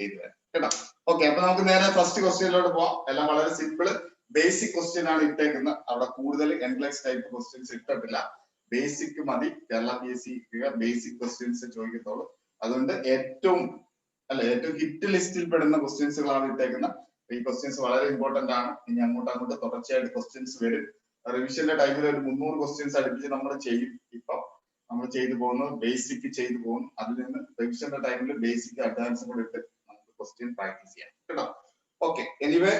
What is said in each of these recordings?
ചെയ്തു തരാം കേട്ടോ. ഓക്കെ, അപ്പൊ നമുക്ക് നേരെ ഫസ്റ്റ് ക്വസ്റ്റ്യനിലോട്ട് പോവാം. എല്ലാം വളരെ സിമ്പിള് ബേസിക് ക്വസ്റ്റ്യൻ ആണ് ഇട്ടേക്കുന്നത്. അവിടെ കൂടുതൽ എൻക്ലക്സ് ടൈപ്പ് ക്വസ്റ്റ്യൻസ് ഇട്ടിട്ടില്ല. ബേസിക് മതി. കേരള PSC ബേസിക് ക്വസ്റ്റ്യൻസ് ചോദിക്കത്തുള്ളൂ. അതുകൊണ്ട് ഏറ്റവും ഹിറ്റ് ലിസ്റ്റിൽ പെടുന്ന ക്വസ്റ്റ്യൻസുകളാണ് ഇട്ടേക്കുന്നത്. ഈ ക്വസ്റ്റ്യൻസ് വളരെ ഇമ്പോർട്ടന്റ് ആണ്. ഇനി അങ്ങോട്ട് തുടർച്ചയായിട്ട് ക്വസ്റ്റ്യൻസ് വരും. റിവിഷന്റെ ടൈമിൽ ഒരു 300 ക്വസ്റ്റ്യൻസ് അടുപ്പിച്ച് നമ്മൾ ചെയ്യും. ഇപ്പൊ നമ്മൾ ചെയ്തു പോകുന്നു, ബേസിക് ചെയ്തു പോകുന്നു. അതിൽ നിന്ന് റിവിഷന്റെ ടൈമിൽ ബേസിക് അഡ്വാൻസ് കൂടെ ഇട്ട് നമുക്ക് ക്വസ്റ്റ്യൻ പ്രാക്ടീസ് ചെയ്യാം കേട്ടോ. ഓക്കെ, എനിവേ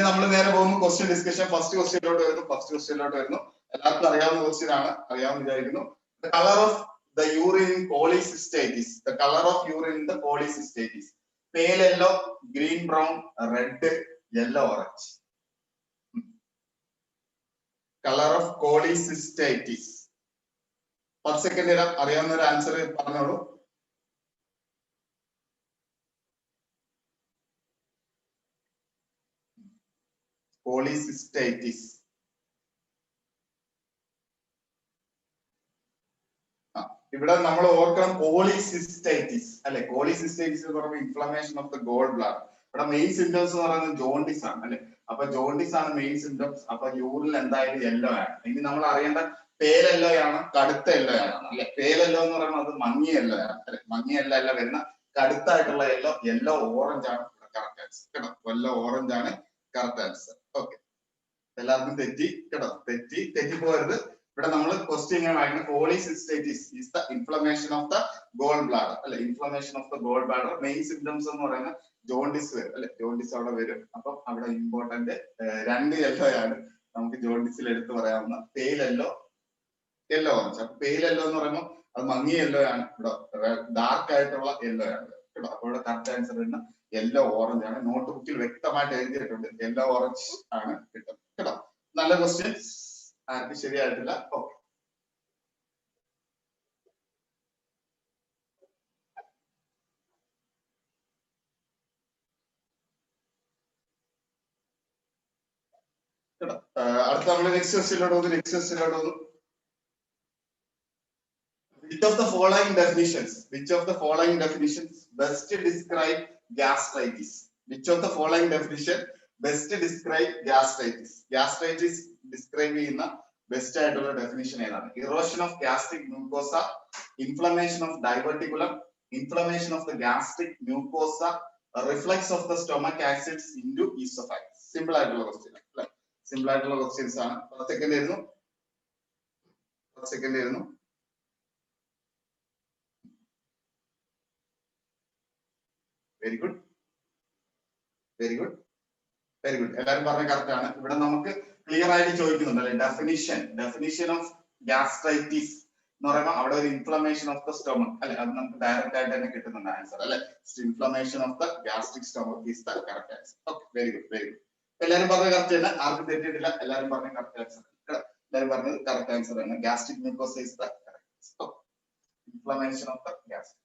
നമ്മൾ നേരെ പോകുന്നു ക്വസ്റ്റ്യൻ ഡിസ്കഷൻ. ഫസ്റ്റ് ക്വസ്റ്റ്യനിലോട്ട് വരുന്നു. എല്ലാവർക്കും അറിയാവുന്ന ക്വസ്റ്റ്യൻ ആണ്, അറിയാമെന്ന് വിചാരിക്കുന്നു. The color of the urine in polycystitis. The color of urine in the polycystitis. Pale yellow, green brown, red, yellow, orange. Color of polycystitis. 10 second അറിയാവുന്ന ഒരു ആൻസർ പറഞ്ഞോളൂ. പോളിസിസ്റ്റൈറ്റിസ്. ഇവിടെ നമ്മൾ ഓർക്കണം പോളിസിസ്റ്റൈറ്റിസ് അല്ലെ. പോളിസിസ്റ്റൈറ്റിസ് എന്ന് പറയുമ്പോൾ inflammation of the gall bladder. ഇവിടെ മെയിൻ സിംറ്റംസ് എന്ന് പറയുന്നത് ജോണ്ടിസ് ആണ് അല്ലെ. അപ്പൊ ജോണ്ടിസ് ആണ് മെയിൻ സിംറ്റംസ്. അപ്പൊ യൂറിൻ എന്തായാലും യെല്ലോ ആണ്. ഇനി നമ്മൾ അറിയേണ്ട പേൽ യെല്ലോ ആണ്, കടുത്ത യെല്ലോ ആണ് അല്ലെ. പേൽ യെല്ലോ എന്ന് പറയുമ്പോൾ അത് മങ്ങിയ യെല്ലോ ആണ് അല്ലെ. മങ്ങിയ യെല്ലോ അല്ല വരുന്ന കടുത്തായിട്ടുള്ള യെല്ലോ ഓറഞ്ച് ആണ് കറക്റ്റ് ആൻസർ കേട്ടോ. യെല്ലോ ഓറഞ്ച് ആണ് കറക്റ്റ് ആൻസർ. ഓക്കെ, എല്ലാവർക്കും തെറ്റിപ്പോകരുത്. ഇവിടെ നമ്മൾ ക്വസ്റ്റ്യൻ ഇങ്ങനെ വായിക്കുന്നത് polycystitis is the inflammation of the gall bladder അല്ലെ. Inflammation of the gall bladder. Main symptoms എന്ന് പറയുന്നത് ജോണ്ടിസ് വരും അല്ലെ. ജോണ്ടിസ് അവിടെ വരും. അപ്പം അവിടെ ഇമ്പോർട്ടന്റ് 2 യെല്ലോ ആണ് നമുക്ക് ജോണ്ടിസിൽ എടുത്തു പറയാവുന്ന. Pale yellow, yellow orange. അപ്പൊ പെയിൽ യെല്ലോ എന്ന് പറയുമ്പോൾ അത് മങ്ങിയ യെല്ലോ ആണ്. ഇവിടെ ഡാർക്ക് ആയിട്ടുള്ള യെല്ലോ ആണ് കേട്ടോ. അപ്പോൾ ഇവിടെ കറക്റ്റ് ആൻസർ വരുന്ന യെല്ലോ ഓറഞ്ച് ആണ്. നോട്ട് ബുക്കിൽ വ്യക്തമായിട്ട് എഴുതിയിട്ടുണ്ട് യെല്ലോ ഓറഞ്ച് ആണ് കിട്ടുന്നത് കേട്ടോ. നല്ല ക്വസ്റ്റ്യൻ, ആർക്കും ശരിയായിട്ടില്ല. ഓക്കെ, അടുത്ത നമ്മൾ നെക്സ്റ്റ് ക്വസ്റ്റ്യനിലോട്ട് വന്നു. Which of the following definitions best describe gastritis? Which of the following definition best describe gastritis? Gastritis describe ചെയ്യുന്ന ബെസ്റ്റ് ആയിട്ടുള്ള ഡെഫിനിഷൻ ഏതാണ്? Erosion of gastric mucosa, inflammation of diverticulum, inflammation of the gastric mucosa, reflux of the stomach acids into esophagus. Simple ആയിട്ടുള്ള question അല്ലേ. Simple ആയിട്ടുള്ള questions ആണ്. 10 second ആയിരുന്നു. Very good. എല്ലാവരും പറഞ്ഞ കറക്റ്റ് ആണ്. ഇവിടെ നമുക്ക് ക്ലിയർ ആയിട്ട് ചോദിക്കുന്നുണ്ട് അല്ലെ. ഡെഫിനിഷൻ ഓഫ് ഗ്യാസ്ട്രൈറ്റിസ് എന്ന് പറയുമ്പോൾ അവിടെ ഒരു ഇൻഫ്ലമേഷൻ ഓഫ് ദ സ്റ്റൊമക് അല്ലെ. അത് നമുക്ക് ഡയറക്റ്റ് ആയിട്ട് തന്നെ കിട്ടുന്നുണ്ട് ആൻസർ അല്ലെ. Inflammation of the gastric stomach is the correct answer. Okay, very good. എല്ലാവരും പറഞ്ഞ കറക്റ്റ് തന്നെ, ആർക്കും തെറ്റിയിട്ടില്ല. എല്ലാവരും പറഞ്ഞ കറക്റ്റ് ആൻസർ. എല്ലാവരും പറഞ്ഞത് കറക്റ്റ് ആൻസർ ആണ്. Gastric mucosa is the correct inflammation of the gastric.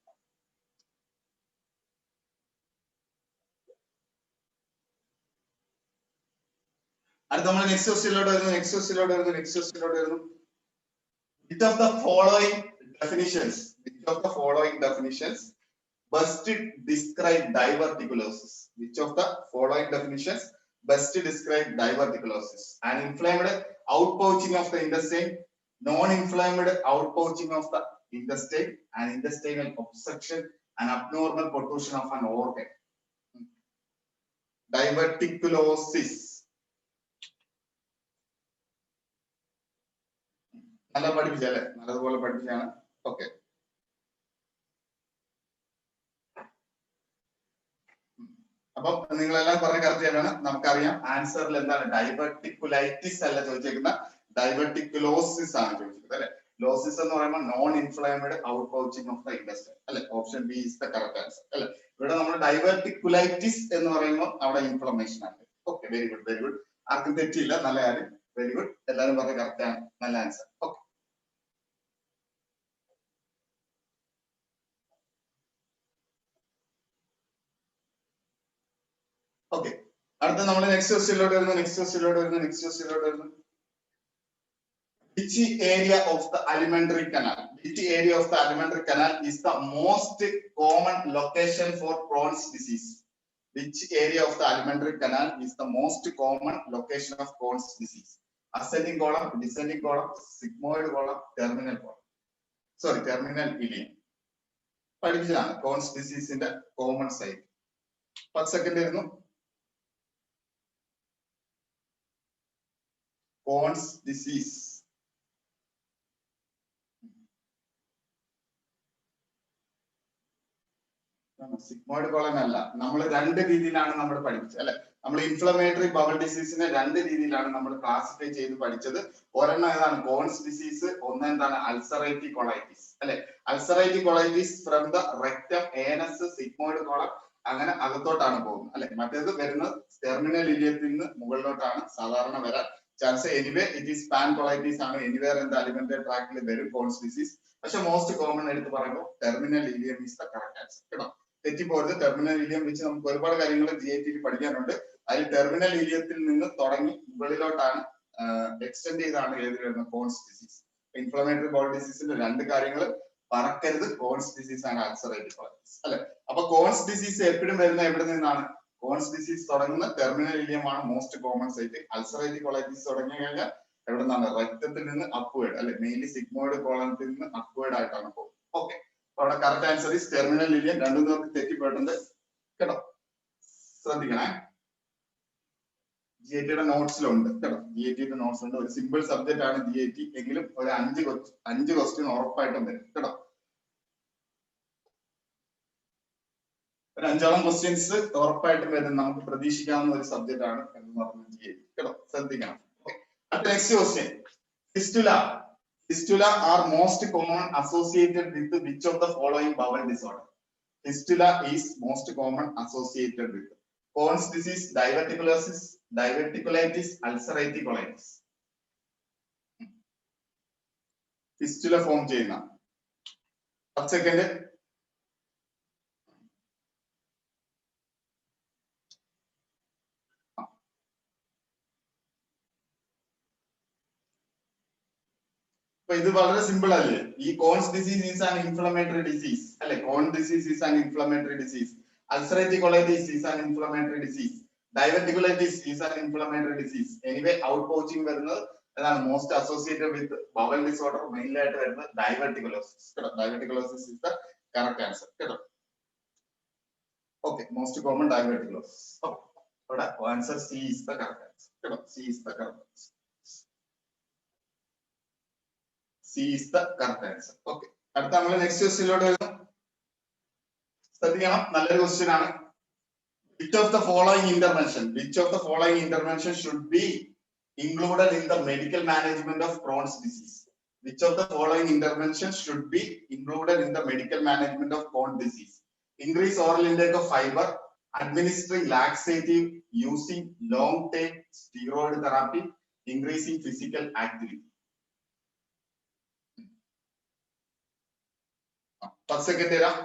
അടുത്ത നമ്മൾ നെക്സ്റ്റ് ക്വസ്റ്റ്യനിലോട്ട് വരുന്നു. Which of the following definitions best describe diverticulosis? Which of the following definitions best describe diverticulosis? An inflamed outpouching of the intestine, non-inflamed outpouching of the intestine, an intestinal obstruction, an abnormal protrusion of an organ. Diverticulosis. നല്ല പഠിപ്പിച്ചല്ലേ, നല്ലതുപോലെ പഠിപ്പിച്ചാണ്. Okay, അപ്പം നിങ്ങളെല്ലാം പറഞ്ഞ correct ആണ്. നമുക്കറിയാം ആൻസറിൽ എന്താണ് ഡൈവർട്ടിക്കുലൈറ്റിസ് അല്ല ചോദിച്ചേക്കുന്ന, ഡൈവർട്ടിക്കുലോസിസ് ആണ് ചോദിച്ചത് അല്ലെ. ലോസിസ് എന്ന് പറയുമ്പോൾ non inflamed out pouching of the industry അല്ലെ. Option B is the correct answer അല്ലെ. ഇവിടെ നമ്മൾ ഡൈവർട്ടിക്കുലൈറ്റിസ് എന്ന് പറയുമ്പോൾ അവിടെ ഇൻഫ്ലമേഷൻ ആണ്. Okay, very good. ആർക്കും തെറ്റിയില്ല, നല്ല കാര്യം. വെരി ഗുഡ്, എല്ലാവരും പറഞ്ഞ കറക്റ്റ് ആണ്, നല്ല ആൻസർ. Okay, okay. അടുത്ത നമ്മൾ നെക്സ്റ്റ് ക്വസ്റ്റ്യനിലോട്ട് വരുന്നു. Which area of the alimentary canal? Which area of the alimentary canal is the most common location for Crohn's disease? Which area of the alimentary canal is the most common location of Crohn's disease? Ascending column, descending column, sigmoid column, terminal column. Sorry, terminal ileum. പഠിപ്പിച്ചതാണ് Crohn's disease-ന്റെ common site. 10 second ആയിരുന്നു. Crohn's disease. Sigmoid colon അല്ല, നമ്മൾ രണ്ട് രീതിയിലാണ് നമ്മൾ പഠിപ്പിച്ചത് അല്ലെ. നമ്മൾ ഇൻഫ്ലമേറ്ററി ബവൽ ഡിസീസിനെ രണ്ട് രീതിയിലാണ് നമ്മൾ ക്ലാസിഫൈ ചെയ്ത് പഠിച്ചത്. ഒരെണ്ണം ഏതാണ് കോൺസ് ഡിസീസ്, ഒന്ന് എന്താണ് അൾസറേറ്റീവ് കൊളൈറ്റിസ് അല്ലെ. Ulcerative colitis from the rectum anus sigmoid colon അങ്ങനെ അകത്തോട്ടാണ് പോകുന്നത് അല്ലെ. മറ്റേത് വരുന്നത് ടെർമിനൽ ഇലിയത്തിൽ നിന്ന് മുകളിലോട്ടാണ് സാധാരണ വരാൻ chance. Anyway it is pan colitis ആണ്, എനിവേർ എന്താ അലിമെന്ററി ട്രാക്റ്റിൽ വരും കോൺസ് ഡിസീസ്. പക്ഷെ മോസ്റ്റ് കോമൺ എടുത്ത് പറയുമ്പോൾ terminal ileum is the correct answer കേട്ടോ. തെറ്റിപ്പോയത്. ടെർമിനൽ ഇലിയം വെച്ച് നമുക്ക് ഒരുപാട് കാര്യങ്ങൾ GIT പഠിക്കാനുണ്ട്. അതിൽ ടെർമിനൽ ഇലിയത്തിൽ നിന്ന് തുടങ്ങി മുകളിലോട്ടാണ് എക്സ്റ്റെൻഡ് ചെയ്താണ് ഏത് വരുന്നത് കോൺസ് ഡിസീസ്. ഇൻഫ്ലമേറ്ററി ബൗൾ ഡിസീസിന്റെ രണ്ട് കാര്യങ്ങൾ പറക്കരുത്. കോൺസ് ഡിസീസ് ആണ് അൾസറേറ്റീവ് കൊളൈറ്റിസ് അല്ലെ. അപ്പൊ കോൺസ് ഡിസീസ് എപ്പോഴും വരുന്ന എവിടെ നിന്നാണ്? കോൺസ് ഡിസീസ് തുടങ്ങുന്ന ടെർമിനൽ ഇലിയം ആണ് most common site. Ulcerative colitis തുടങ്ങി കഴിഞ്ഞാൽ എവിടെ നിന്നാണ്? രക്തത്തിൽ നിന്ന് അപ്വേർഡ് അല്ലെ, മെയിൻലി സിഗ്മോയിഡ് കോളത്തിൽ നിന്ന് അപ്വേർഡ് ആയിട്ടാണ് പോകുന്നത്. ഓക്കെ, അവിടെ correct answer is terminal ileum. രണ്ടും നമുക്ക് തെറ്റിപ്പോയിട്ടുണ്ട് കേട്ടോ, ശ്രദ്ധിക്കണേ. GIT നോട്ട്സിലുണ്ട് കേട്ടോ, GIT നോട്ട്സ് ഉണ്ട്. ഒരു സിമ്പിൾ സബ്ജക്റ്റ് ആണ് GIT എങ്കിലും ഒരു 5 ക്വസ്റ്റ്യൻ ഉറപ്പായിട്ടും വരും കേട്ടോ. ഒരു 5ഓളം ക്വസ്റ്റ്യൻസ് ഉറപ്പായിട്ടും വരും, നമുക്ക് പ്രതീക്ഷിക്കാവുന്ന ഒരു സബ്ജക്റ്റ് ആണ് എന്ന് പറഞ്ഞു GIT കേട്ടോ, ശ്രദ്ധിക്കണം. അടുത്ത next question, Fistula are most common associated with which of the following bowel disorder? Fistula is most common associated with Crohn's disease, diverticulosis, diverticulitis, ulcerative colitis. Fistula form ചെയ്യുന്ന 10 സെക്കൻഡ്. ഇത് വളരെ simple അല്ലേ. ഈ Crohn's disease is an inflammatory disease അല്ലെ. Crohn's disease is an inflammatory disease. Ulcerative colitis is an inflammatory disease. Diverticulitis is an inflammatory disease. Anyway out pouching വരുന്നത് ഏതാണ്? Most associated with bowel disorder mainly ആയിട്ട് വരുന്നത് diverticulosis കേട്ടോ. Diverticulosis is the correct answer കേട്ടോ. Okay, most common diverticulosis. അവിടെ answer C is the correct answer കേട്ടോ. C is the correct answer. C is the correct answer. Okay. അടുത്ത നമ്മൾ next ക്വസ്റ്റ്യനിലോട്ട് വരുന്നു. ശ്രദ്ധിക്കണം, നല്ലൊരു ക്വസ്റ്റ്യൻ ആണ്. Which of the following intervention should be included in the medical management of Crohn's disease? Which of the following interventions should be included in the medical management of Crohn's disease? Increase oral intake of fiber, administering laxative, using long-term steroid therapy, increasing physical activity. 10 second തരാം.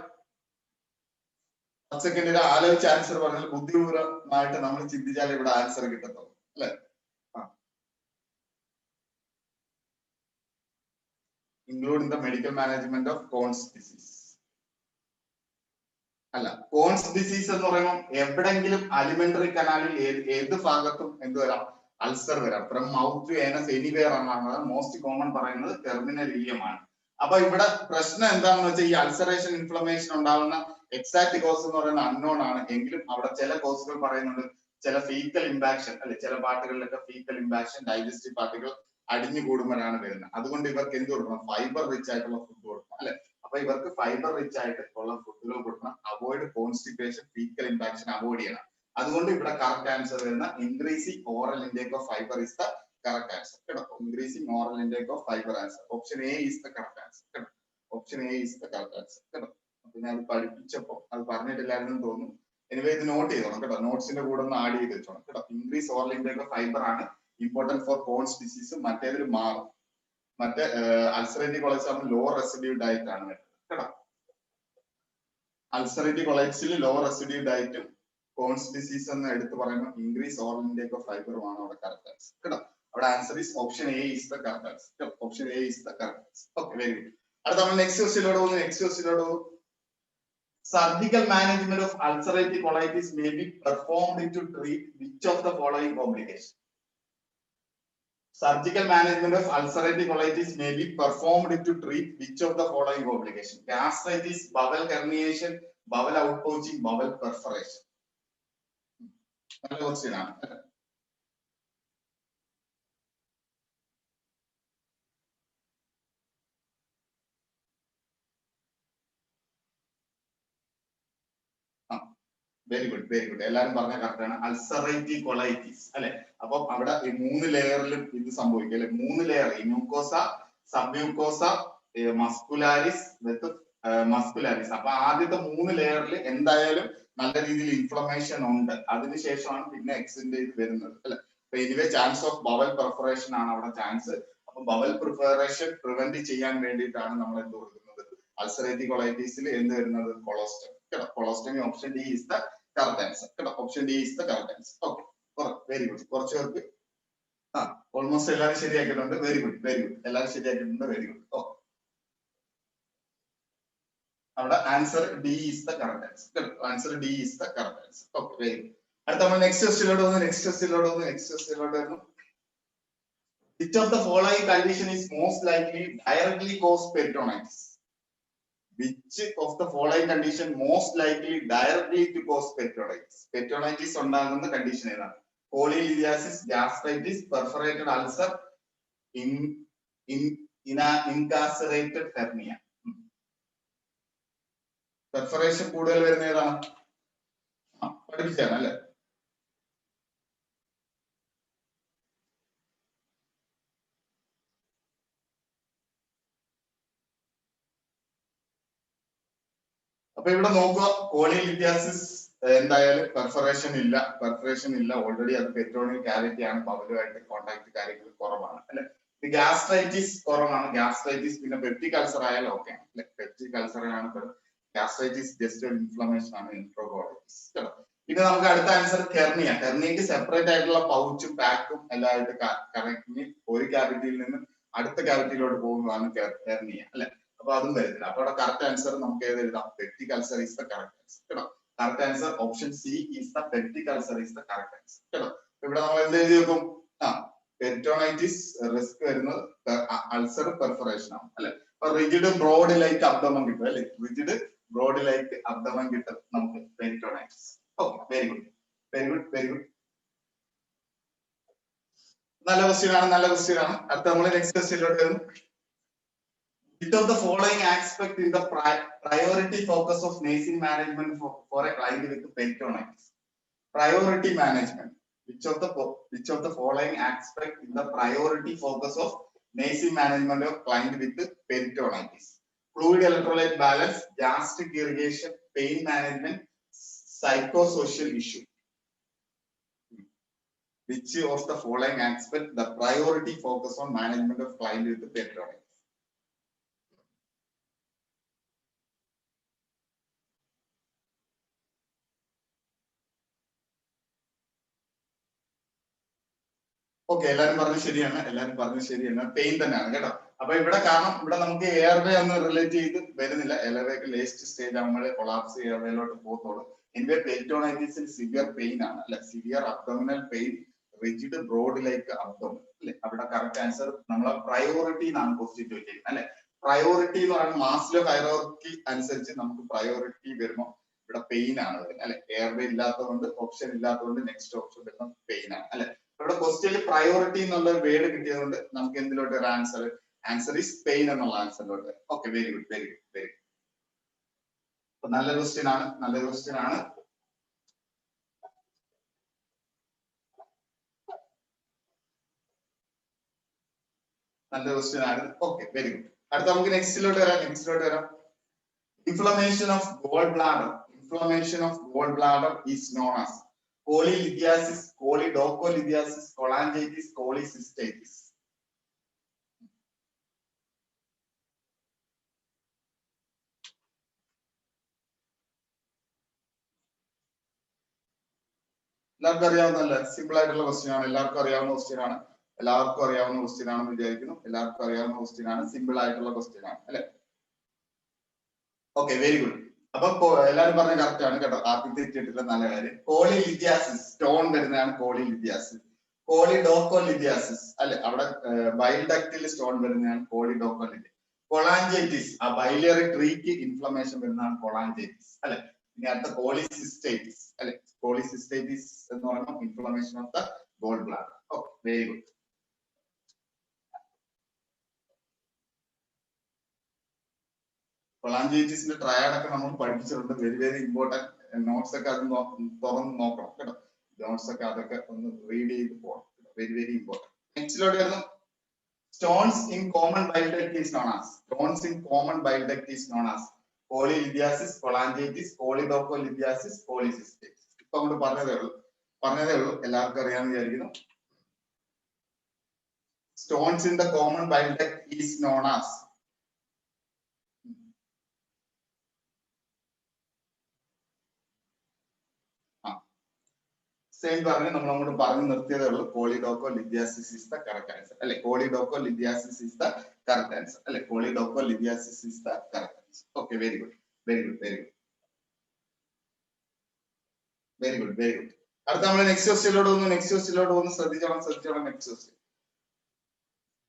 10 second ആലോചിച്ച് answer പറഞ്ഞാൽ ബുദ്ധിപൂർവമായിട്ട് നമ്മൾ ചിന്തിച്ചാൽ ഇവിടെ answer കിട്ടത്തുള്ളൂ അല്ലെ. Include in the medical management of cones disease അല്ല. Cons disease എന്ന് പറയുമ്പോൾ എവിടെങ്കിലും അലിമെന്ററി കനാലിൽ ഏത് ഭാഗത്തും എന്ത് വരാം? അൾസർ വരാം. From mouth to anus anywhere എന്നാണ് മോസ്റ്റ് കോമൺ പറയുന്നത് ടെർമിനൽ ഇലിയം ആണ്. അപ്പൊ ഇവിടെ പ്രശ്നം എന്താണെന്ന് വെച്ചാൽ ഈ അൾസറേഷൻ ഇൻഫ്ലമേഷൻ ഉണ്ടാകുന്ന എക്സാക്ട് കോസ് എന്ന് പറയുന്നത് അൺനോൺ ആണ്. എങ്കിലും അവിടെ ചില കോസുകൾ പറയുന്നുണ്ട്. ചില ഫീക്കൽ ഇമ്പാക്ഷൻ അല്ലെ, ചില പാർട്ടുകളിലൊക്കെ ഫീക്കൽ ഇമ്പാക്ഷൻ ഡൈജസ്റ്റീവ് പാർട്ടികൾ അടിഞ്ഞു കൂടുമ്പോഴാണ് വരുന്നത്. അതുകൊണ്ട് ഇവർക്ക് എന്ത് കൊടുക്കണം? ഫൈബർ റിച്ച് ആയിട്ടുള്ള ഫുഡ് കൊടുക്കണം അല്ലെ. അപ്പൊ ഇവർക്ക് ഫൈബർ റിച്ച് ആയിട്ട് ഉള്ള ഫുഡുകൾ കൊടുക്കണം. Avoid constipation, fecal impaction avoid ചെയ്യണം. അതുകൊണ്ട് ഇവിടെ കറക്റ്റ് ആൻസർ വരുന്ന increasing oral intake of fibre is the correct answer കേട്ടോ. increasing oral intake of fiber answer. Option A is the correct answer കേട്ടോ. Option A is the correct answer കേട്ടോ. അപ്പൊ ഞാൻ പഠിപ്പിച്ചപ്പോ അത് പറഞ്ഞിട്ടില്ലായിരുന്നു തോന്നുന്നു. എനിവേ ഇത് നോട്ട് ചെയ്തോണം കേട്ടോ. നോട്ട്സിന്റെ കൂടെ ഒന്ന് ആഡ് ചെയ്ത് വെച്ചോണം കേട്ടോ. Increase oral intake of fiber ആണ് ഇമ്പോർട്ടന്റ് ഫോർ കോൺസ് ഡിസീസ്. മറ്റേതിൽ മാറും. മറ്റേ അൾസറേറ്റീവ് കൊളൈറ്റിസ് ആകുമ്പോൾ ലോ റെസിഡ്യൂ ഡയറ്റ് ആണ് വരുന്നത് കേട്ടോ. അൾസറേറ്റീവ് കൊളൈറ്റിസിൽ ലോ റെസിഡ്യൂ ഡയറ്റും കോൺസ് ഡിസീസ് എന്ന് എടുത്ത് പറയുമ്പോൾ increase oral intake of fiber ആണ് അവിടെ കറക്റ്റ് ആൻസർ കേട്ടോ. our answer is option A is the correct answer. Option A is the correct answer. Okay, very good. അടുത്ത നമ്മൾ next question. Surgical management of ulcerative colitis may be performed to treat which of the following complications? Surgical management of ulcerative colitis may be performed to treat which of the following complications? Gastritis, bowel herniation, bowel outpouching, bowel perforation. നല്ല question ആണ്. Very good എല്ലാരും പറഞ്ഞ correct ആണ്. Ulcerative colitis അല്ലെ. അപ്പൊ അവിടെ 3 ലെയറിലും ഇത് സംഭവിക്കും അല്ലെ. 3 ലെയർ, മ്യൂക്കോസ, സബ്മ്യൂക്കോസ, മസ്കുലാരിസ് വിത്ത് മസ്കുലാരിസ്. അപ്പൊ ആദ്യത്തെ 3 ലെയറിൽ എന്തായാലും നല്ല രീതിയിൽ ഇൻഫ്ലമേഷൻ ഉണ്ട്. അതിനുശേഷമാണ് പിന്നെ എക്സിന്റെ ഇത് വരുന്നത് അല്ലെ. അപ്പൊ anyway chance of bowel perforation ആണ് അവിടെ ചാൻസ്. അപ്പൊ ബവൽ പെർഫറേഷൻ പ്രിവെന്റ് ചെയ്യാൻ വേണ്ടിയിട്ടാണ് നമ്മൾ എന്ത് കൊടുക്കുന്നത്? അൾസറേറ്റീവ് കൊളൈറ്റിസിൽ എന്ത് വരുന്നത്? Colostomy. Colostomy option D is the correct answer. Option D is the correct answer. Okay, very good. കുറച്ച് പേർക്ക് ഓൾമോസ്റ്റ് എല്ലാവരും ശരിയാക്കിയിട്ടുണ്ട്. വെരി ഗുഡ് എല്ലാവരും ശരിയാക്കിയിട്ടുണ്ട്. Very good. ഓക്കെ, അവിടെ answer D is the correct answer. Answer D is the correct answer. Okay, very good. അടുത്ത നമ്മൾ next ക്വസ്റ്റ്യനിലോട്ട് വന്നു. Which of the following condition is most likely directly cause peritonitis? Which of the following condition most likely directly to cause peritonitis? Peritonitis ഉണ്ടാകുന്ന condition ഏതാണ്? Cholelithiasis, gastritis, perforated ulcer, incarcerated hernia. Perforation കൂടുതൽ വരുന്ന ഏതാണ്? പഠിപ്പിച്ചാണ് അല്ലെ. അപ്പൊ ഇവിടെ നോക്കുക, കോളിലിത്യാസിസ് എന്തായാലും പെർഫറേഷൻ ഇല്ല. ഓൾറെഡി അത് പെരിറ്റോണിയൽ കാവിറ്റി ആണ്. പവലുമായിട്ട് കോണ്ടാക്ട് കാര്യങ്ങൾ കുറവാണ് അല്ലെ. ഗ്യാസ്ട്രൈറ്റിസ് കുറവാണ്. ഗ്യാസ്ട്രൈറ്റിസ് പിന്നെ പെപ്റ്റിക് അൾസർ ആയാലും ഓക്കെ ആണ് അല്ലെ. പെപ്റ്റിക് അൾസർ ആണ്. ഗ്യാസ്ട്രൈറ്റിസ് ജസ്റ്റ് ഒരു ഇൻഫ്ലമേഷൻ ആണ്. ഇൻട്രോകോളിറ്റിസ്. പിന്നെ നമുക്ക് അടുത്ത ആൻസർ ഹെർണിയ. ഹെർണിയക്ക് സെപ്പറേറ്റ് ആയിട്ടുള്ള പൗച്ചും പാക്കും എല്ലാമായിട്ട് കണക്ട് ഒരു ക്യാവിറ്റിയിൽ നിന്ന് അടുത്ത ക്യാവിറ്റിയിലോട്ട് പോകുന്നതാണ് ഹെർണിയ അല്ലെ. അപ്പൊ അതും വരുന്നില്ല. അപ്പൊ അവിടെ കറക്റ്റ് ആൻസർ നമുക്ക് ഏത് എഴുതാം? Peptic ulcer is the correct answer കേട്ടോ. Correct answer option C is the peptic ulcer is the correct answer കേട്ടോ. ഇവിടെ നമ്മൾ എന്ത് എഴുതി വെക്കും? പെരിറ്റോണൈറ്റിസ് റിസ്ക് വരുന്നത് അൾസർ പെർഫറേഷൻ ആണ് അല്ലെ. അപ്പൊ റിജിഡ് ബ്രോഡ് ലൈക്ക് അബ്ഡമൻ കിട്ടും അല്ലെ. റിജിഡ് ബ്രോഡ് ലൈക്ക് അബ്ഡമൻ കിട്ടും നമുക്ക് പെരിറ്റോണൈറ്റിസ്. Okay, very good. നല്ല ക്വസ്റ്റ്യൻ ആണ്. അടുത്ത നമ്മൾ നെക്സ്റ്റ് ക്വസ്റ്റ്യനിലോട്ട് വരുന്നു. Which of the following aspect in the priority focus of nursing management for a client with peritonitis? Priority management. Which of the following aspect in the priority focus of nursing management of client with peritonitis? Fluid electrolyte balance, gastric irrigation, pain management, psychosocial issue. Which of the following aspect the priority focus on management of client with peritonitis? Okay, എല്ലാരും പറഞ്ഞു ശരിയാണ്. Pain തന്നെയാണ് കേട്ടോ. അപ്പൊ ഇവിടെ കാരണം ഇവിടെ നമുക്ക് എയർവേ ഒന്നും റിലേറ്റ് ചെയ്ത് വരുന്നില്ല. എയർവേക്ക് ലേസ്റ്റ് സ്റ്റേജ് നമ്മൾ കൊളാപ്സ് എയർവേയിലോട്ട് പോകത്തുള്ളൂ. എനിവേ പെരിറ്റോണൈറ്റിസിൽ സിവിയർ പെയിൻ ആണ് അല്ലെ. Severe abdominal pain, rigid board like abdomen അല്ലെ. അവിടെ കറക്റ്റ് ആൻസർ നമ്മളെ പ്രയോറിറ്റി എന്നാണ് ക്വസ്റ്റ്യൻ ചോദിക്കുന്നത് അല്ലെ. പ്രയോറിറ്റി എന്ന് പറയുന്നത് മാസ്ലോ ഹൈറാർക്കി അനുസരിച്ച് നമുക്ക് പ്രയോറിറ്റി വരുമ്പോൾ ഇവിടെ പെയിൻ ആണ് വരുന്നത് അല്ലെ. എയർവേ ഇല്ലാത്തതുകൊണ്ട് ഓപ്ഷൻ ഇല്ലാത്തതുകൊണ്ട് നെക്സ്റ്റ് ഓപ്ഷൻ വരുന്നത് പെയിൻ ആണ് അല്ലെ. ഇവിടെ ക്വസ്റ്റ്യനിൽ പ്രയോറിറ്റി എന്നുള്ള വേർഡ് കിട്ടിയതുകൊണ്ട് നമുക്ക് എന്തിലോട്ട് ഒരു ആൻസർ ഈസ് പെയിൻ എന്നുള്ള ആൻസറിലോട്ട്. Okay, very good. നല്ല ക്വസ്റ്റ്യൻ ആണ്. നല്ല ക്വസ്റ്റ്യൻ ആണ്. Okay, very good. അടുത്ത നമുക്ക് നെക്സ്റ്റിലോട്ട് വരാം. Inflammation of gall bladder is known as cholelithiasis, choledocholithiasis, cholangitis, cholecystitis. എല്ലാവർക്കും അറിയാവുന്നതല്ലേ? സിമ്പിൾ ആയിട്ടുള്ള ക്വസ്റ്റ്യൻ ആണ്. എല്ലാവർക്കും അറിയാവുന്ന ക്വസ്റ്റ്യൻ ആണ്. എല്ലാവർക്കും അറിയാവുന്ന ക്വസ്റ്റ്യൻ ആണെന്ന് വിചാരിക്കുന്നു. എല്ലാവർക്കും അറിയാവുന്ന ക്വസ്റ്റ്യൻ ആണ്, സിമ്പിൾ ആയിട്ടുള്ള ക്വസ്റ്റ്യൻ ആണ് അല്ലെ. Okay, very good. അപ്പൊ എല്ലാവരും പറഞ്ഞ കറക്റ്റ് ആണ് കേട്ടോ. ആദ്യം തെറ്റിട്ടില്ല, നല്ല കാര്യം. കോളിലിഥിയാസിസ്, സ്റ്റോൺ വരുന്നതാണ് കോളിലിഥിയാസിസ്. കോളിഡോക്കോലിഥിയാസിസ് അല്ലെ, അവിടെ ബൈൽ ഡക്റ്റിൽ സ്റ്റോൺ വരുന്നതാണ് കോളിഡോക്കോലിഥിയാസിസ്. കൊളാഞ്ചൈറ്റിസ്, ആ ബൈലിയറി ട്രീക്ക് ഇൻഫ്ലമേഷൻ വരുന്നതാണ് കൊളാഞ്ചൈറ്റിസ് അല്ലെ. ഇനി അടുത്ത പോളിസിസ്റ്റൈറ്റിസ് അല്ലെ. പോളിസിസ്റ്റൈറ്റിസ് എന്ന് പറയുമ്പോൾ inflammation of the gall bladder. Okay, very good. കൊളാഞ്ചൈറ്റിസിന്റെ ട്രയാഡ് ഒക്കെ നമ്മൾ പഠിപ്പിച്ചിട്ടുണ്ട്. വെരി വെരി ഇമ്പോർട്ടന്റ് നോട്ട്സ് ഒക്കെ അത് തുറന്ന് നോക്കണം കേട്ടോ. നോട്ട്സ് ഒക്കെ അതൊക്കെ ഒന്ന് റീഡ് ചെയ്ത് പോകണം. Very very important. നെക്സ്റ്റിലോട്ട് വരുന്നു. Stones in common bile duct is known as. Stones in common bile duct is known as polylithiasis, cholangitis, choledocholithiasis, polycystitis. ഇപ്പൊ അങ്ങോട്ട് പറഞ്ഞതേ ഉള്ളൂ, എല്ലാവർക്കും അറിയാമെന്ന് വിചാരിക്കുന്നു. Stones in the common bile duct is known as. Same പറഞ്ഞ് നമ്മൾ അങ്ങോട്ട് പറഞ്ഞു നിർത്തിയതേ ഉള്ളൂ. Choledocholithiasis is the correct answer അല്ലെ. Choledocholithiasis is the correct answer അല്ലെ. Choledocholithiasis is the correct answer. Okay, very good, very good, very good, very good, very good. അടുത്ത നമ്മൾ നെക്സ്റ്റ് ക്വസ്റ്റ്യനിലോട്ട് പോകുന്നു. ശ്രദ്ധിച്ചോളാം. Next question.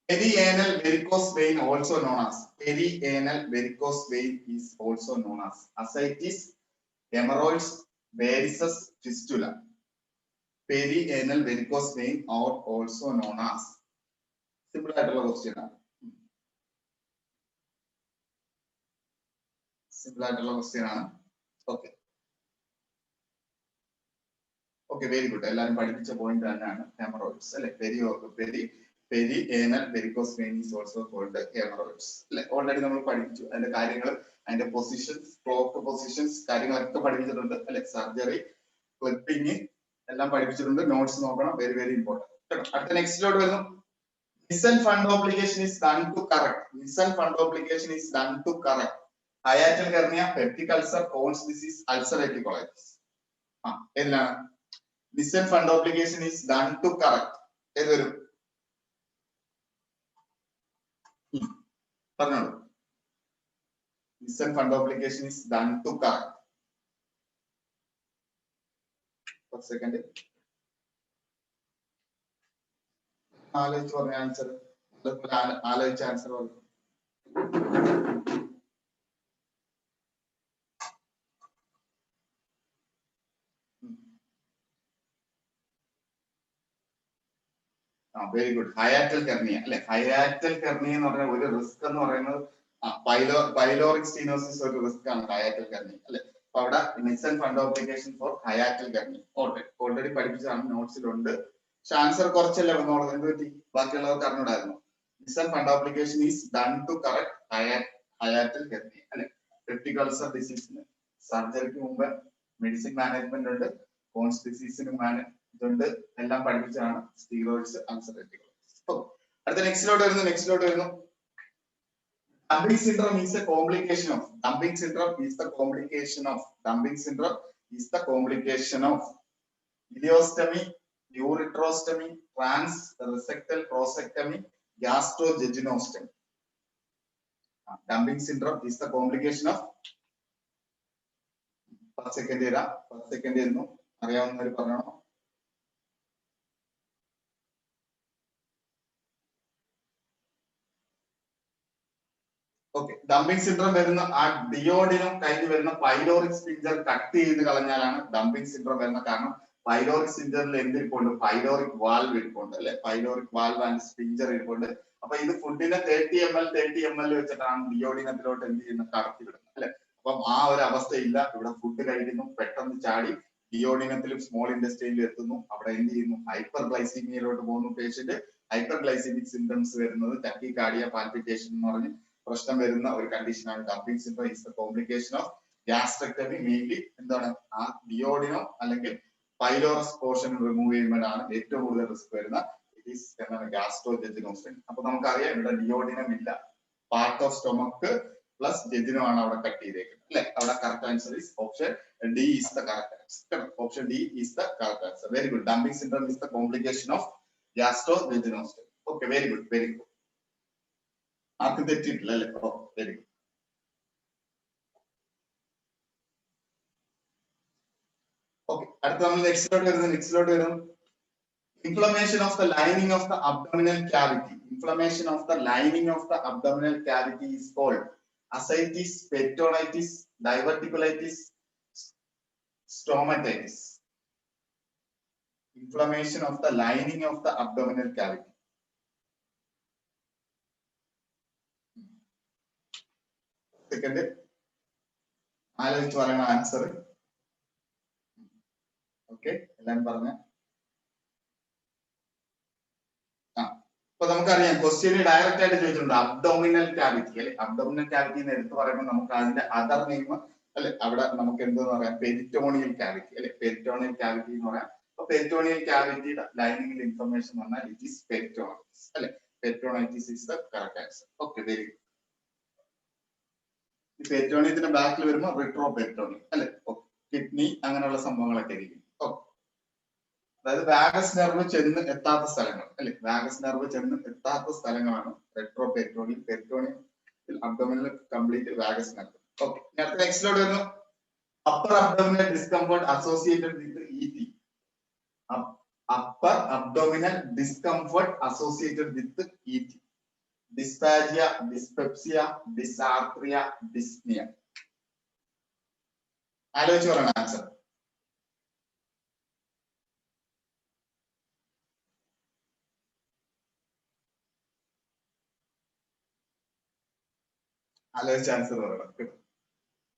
Perianal varicose vein also known as. Perianal varicose vein is also known as ascites, hemorrhoids, varices, fistula. Perianal varicose vein are also known as. Simple ആയിട്ടുള്ള question ആണ്. Okay, very good. എല്ലാവരും പഠിപ്പിച്ച point തന്നെയാണ് haemorrhoids അല്ലെ. Perianal varicose vein is also called hemorrhoids അല്ലെ. Already നമ്മൾ പഠിപ്പിച്ചു അതിന്റെ കാര്യങ്ങൾ, അതിന്റെ പൊസിഷൻസ്, ക്ലോക്ക് പൊസിഷൻസ്, കാര്യങ്ങളൊക്കെ പഠിപ്പിച്ചിട്ടുണ്ട് അല്ലെ. സർജറി, ക്ലിപ്പിംഗ് എല്ലാം പഠിപ്പിച്ചിട്ടുണ്ട്. നോട്ട്സ് നോക്കണം, വെരി വെരി ഇമ്പോർട്ടന്റ്. അടുത്ത നെക്സ്റ്റിലോട്ട് വരുന്നു. Nissen fundoplication is done to correct hiatal hernia, peptic ulcer, Crohn's disease, ulcerative colitis. ഏതിലാണ് Nissen fundoplication is done to correct? ഏതൊരു പറഞ്ഞോളൂ. Nissen fundoplication is done to correct. ഒരു സെക്കൻഡ് ആലോചിച്ച് പറഞ്ഞ ആൻസർ, ആലോചിച്ച ആൻസർ പറഞ്ഞു. Very good. ഹയാറ്റൽ ഹെർണിയ അല്ലെ. ഹയാറ്റൽ hernia എന്ന് പറഞ്ഞ ഒരു റിസ്ക് എന്ന് പറയുന്നത് പൈലോറിക് സ്റ്റീനോസിസ് ഒരു റിസ്ക് ആണ് ഹയാറ്റൽ ഹെർണിയ അല്ലെ. അപ്പൊ അവിടെ Nissen fundoplication for hiatal hernia already പഠിപ്പിച്ചതാണ്, നോട്ട്സിലുണ്ട്. പക്ഷെ ആൻസർ കുറച്ചല്ലേ വന്നോളൂ. എന്ത് പറ്റി? ബാക്കിയുള്ളവർക്ക് അറിഞ്ഞൂടായിരുന്നു. Nissen fundoplication is done to correct hiatal hernia അല്ലെ. പെപ്റ്റിക് അൾസർ ഡിസീസിന് സർജറിക്ക് മുമ്പ് മെഡിസിൻ മാനേജ്മെന്റ് ഉണ്ട്, കോൺസ് ഡിസീസിന് ഇതുണ്ട്, എല്ലാം പഠിപ്പിച്ചാണ്. Steroids, ulcerative. അടുത്ത നെക്സ്റ്റിലോട്ട് വരുന്നു. Dumping syndrome is a complication of. Dumping syndrome is the complication of ileostomy, ureterostomy, transrectal prostatectomy, gastrojejunectomy. Dumping syndrome is the complication of. first second ഇരുന്നു അറിയാവുന്നവർ പറഞ്ഞോ. ഓക്കെ, ഡംപിംഗ് സിൻഡ്രോം വരുന്ന ആ ഡിയോഡിനം കഴിഞ്ഞ് വരുന്ന പൈലോറിക് സ്പിഞ്ചർ കട്ട് ചെയ്ത് കളഞ്ഞാലാണ് dumping syndrome വരുന്ന. കാരണം പൈലോറിക് സ്പിഞ്ചറിൽ എന്തിരിപ്പുണ്ട്? പൈലോറിക് വാൽവ് ഇരിപ്പുണ്ട് അല്ലെ. പൈലോറിക് വാൽവ് ആൻഡ് സ്പിഞ്ചർ ഇരിപ്പുണ്ട്. അപ്പൊ ഇത് ഫുഡിനെ 30 ml വെച്ചിട്ടാണ് ഡിയോഡിനത്തിലോട്ട് എന്ത് ചെയ്യുന്നത്? കടത്തി വിടുന്നത് അല്ലെ. അപ്പം ആ ഒരു അവസ്ഥയില്ല. ഇവിടെ ഫുഡ് കഴിക്കുന്നു, പെട്ടെന്ന് ചാടി ഡിയോഡിനത്തിലും സ്മോൾ ഇൻഡസ്ട്രിയിലും എത്തുന്നു. അവിടെ എന്ത് ചെയ്യുന്നു? ഹൈപ്പർ ഗ്ലൈസീമിയയിലോട്ട് പോകുന്നു പേഷ്യന്റ്. ഹൈപ്പർ ഗ്ലൈസീമിക് സിംറ്റംസ് വരുന്നത് ടക്കികാർഡിയ, പാൽപിറ്റേഷൻ എന്ന് പറഞ്ഞ് പ്രശ്നം വരുന്ന ഒരു കണ്ടീഷനാണ് dumping syndrome. Is the complication of gastrectomy. Mainly എന്താണ്? ആ ഡിയോഡിനോ അല്ലെങ്കിൽ പൈലോറസ് പോർഷൻ റിമൂവ് ചെയ്യുമ്പോഴാണ് ഏറ്റവും കൂടുതൽ റിസ്ക് വരുന്ന. ഇറ്റ് ഈസ് എന്താണ്? ഗാസ്ട്രോജെജിനോസ്റ്റമി. അപ്പൊ നമുക്കറിയാം ഇവിടെ ഡിയോഡിനം ഇല്ല. പാർട്ട് ഓഫ് സ്റ്റൊമക്ക് പ്ലസ് ജെജിനോ ആണ് അവിടെ കട്ട് ചെയ്തേക്കുന്നത് അല്ലെ. അവിടെ correct answer is option D is the correct answer. Option D is the correct answer. Very good. Dumping syndrome is the complication of gastrojejunostomy. Okay very good very good. ആർക്കും തെറ്റിയിട്ടില്ല അല്ലെ? ഓ വെരി ഗുഡ്. ഓക്കെ അടുത്ത നമ്മൾ നെക്സ്റ്റിലോട്ട് വരുന്നു. Inflammation of the lining of the abdominal cavity. Inflammation of the lining of the abdominal cavity is called ascites, peritonitis, diverticulitis, stomatitis. Inflammation of the lining of the abdominal cavity. Second, ആലോചിച്ച് പറയണ answer. Okay എല്ലാരും പറഞ്ഞ. അപ്പൊ നമുക്കറിയാം question direct ആയിട്ട് ചോദിച്ചിട്ടുണ്ട് abdominal cavity അല്ലെ. Abdominal cavity എന്ന് എടുത്ത് പറയുമ്പോൾ നമുക്ക് അതിന്റെ അതർ നെയിം അല്ലെ അവിടെ നമുക്ക് എന്തെന്ന് പറയാം പെരിറ്റോണിയൽ ക്യാവിറ്റി അല്ലെ. പെരിറ്റോണിയൽ ക്യാവിറ്റി എന്ന് പറയാം. അപ്പൊ പെരിറ്റോണിയൽ ക്യാവിറ്റിയുടെ ലൈനിങ്ങിൽ ഇൻഫർമേഷൻ വന്നാൽ ഇറ്റ് ഈസ് പെരിറ്റോണൈറ്റിസ് അല്ലെ. Peritonitis is the correct answer. Okay very good. ഈ പെരിറ്റോണിയത്തിന്റെ ബാക്കിൽ വരുമ്പോൾ റിട്രോ പെരിറ്റോണിയം അല്ലെ. കിഡ്നി അങ്ങനെയുള്ള സംഭവങ്ങളൊക്കെ ഇരിക്കും. അതായത് വാഗസ് നെർവ് ചെന്ന് എത്താത്ത സ്ഥലങ്ങൾ അല്ലെ. വാഗസ് നെർവ് ചെന്ന് എത്താത്ത സ്ഥലങ്ങളാണ് retroperitoneum. Peritoneum abdominal complete vagus nerve. Okay അടുത്ത നെക്സ്റ്റിലോട്ട് വരുന്നു. Upper abdominal discomfort associated with ഇടി. Upper abdominal discomfort associated with ഇടി. Dysphagia, dyspepsia, dysarthria, dyspnoea. ആലോചിച്ച് പറയണം ആൻസർ. ആലോചിച്ച് ആൻസർ പറയണം.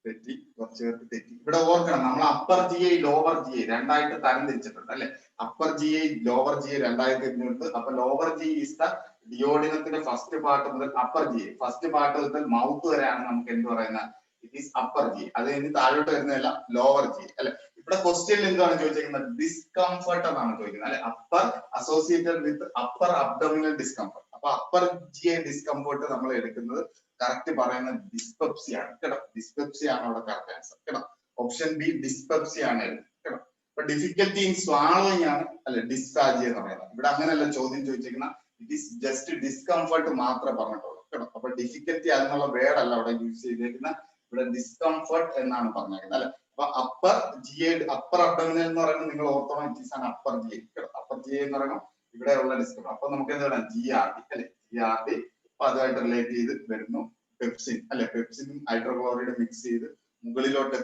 തെറ്റി, കുറച്ച് പേർക്ക് തെറ്റി. ഇവിടെ ഓർക്കണം നമ്മൾ upper G I lower G I രണ്ടായിട്ട് തരം തിരിച്ചിട്ടുണ്ട് അല്ലെ. Upper G I lower G I രണ്ടായിട്ട് തിരിഞ്ഞിട്ടുണ്ട്. അപ്പൊ ലോവർ ജി ഈസ് ദ ഡിയോഡിനത്തിന്റെ ഫസ്റ്റ് പാർട്ട് മുതൽ upper G I first part മുതൽ മൗത്ത് വരെയാണ് നമുക്ക് എന്ത് പറയുന്ന ഇറ്റ് ഈസ് അപ്പർ ജി. അത് കഴിഞ്ഞ് താഴോട്ട് വരുന്നതല്ല ലോവർ ജി അല്ലെ. ഇവിടെ ക്വസ്റ്റ്യനിൽ എന്താണ് ചോദിച്ചിരിക്കുന്നത് ഡിസ്കംഫർട്ട് എന്നാണ് ചോദിക്കുന്നത് അല്ലെ. Upper associated with upper abdominal discomfort. അപ്പൊ അപ്പർ ജി ഐ ഡിസ്കംഫർട്ട് നമ്മൾ എടുക്കുന്നത് കറക്റ്റ് പറയുന്ന ഡിസ്പെപ്സി ആണ് കേട്ടോ. ഡിസ്പെപ്സി ആണ് അവിടെ കറക്റ്റ് ആൻസർ കേട്ടോ. ഓപ്ഷൻ ബി ഡിസ്പെപ്സി ആണ് കേട്ടോ. അപ്പൊ ഡിഫിക്കൽറ്റി ഇൻ സ്വാളോയിങ് ആണ് അല്ലെ ഡിസ്ഫാജിയ എന്ന് പറയുന്നത്. ഇവിടെ അങ്ങനെയല്ല ചോദ്യം ചോദിച്ചിരിക്കുന്ന ഇറ്റ് ഈസ് ജസ്റ്റ് ഡിസ്കംഫർട്ട് മാത്രമേ പറഞ്ഞിട്ടുള്ളൂ കേട്ടോ. അപ്പൊ ഡിഫിക്കൽറ്റി അതിനുള്ള വേർഡ് അല്ല അവിടെ യൂസ് ചെയ്തിരിക്കുന്ന. ഇവിടെ ഡിസ്കംഫർട്ട് എന്നാണ് പറഞ്ഞേക്കുന്നത് അല്ലെ. അപ്പൊ upper G I upper abdominal എന്ന് പറയുന്നത് നിങ്ങൾ ഓർത്തോണം ഇറ്റ് ഈസ് ആണ് അപ്പർ ജി ഐ കേട്ടോ. അപ്പർ ജി ഐ എന്ന് പറയുമ്പോൾ ഇവിടെയുള്ള ഡിസ്കംഫർട്ട്. അപ്പൊ നമുക്ക് എന്താണ് ജി ആർ ഡി അല്ലെ. ജി ആർ ഡി അപ്പൊ അതുമായിട്ട് റിലേറ്റ് ചെയ്ത് വരുന്നു പെപ്സിൻ അല്ലെ. പെപ്സിനും ഹൈഡ്രോക്ലോറൈഡ് മിക്സ് ചെയ്ത് മുകളിലോട്ട്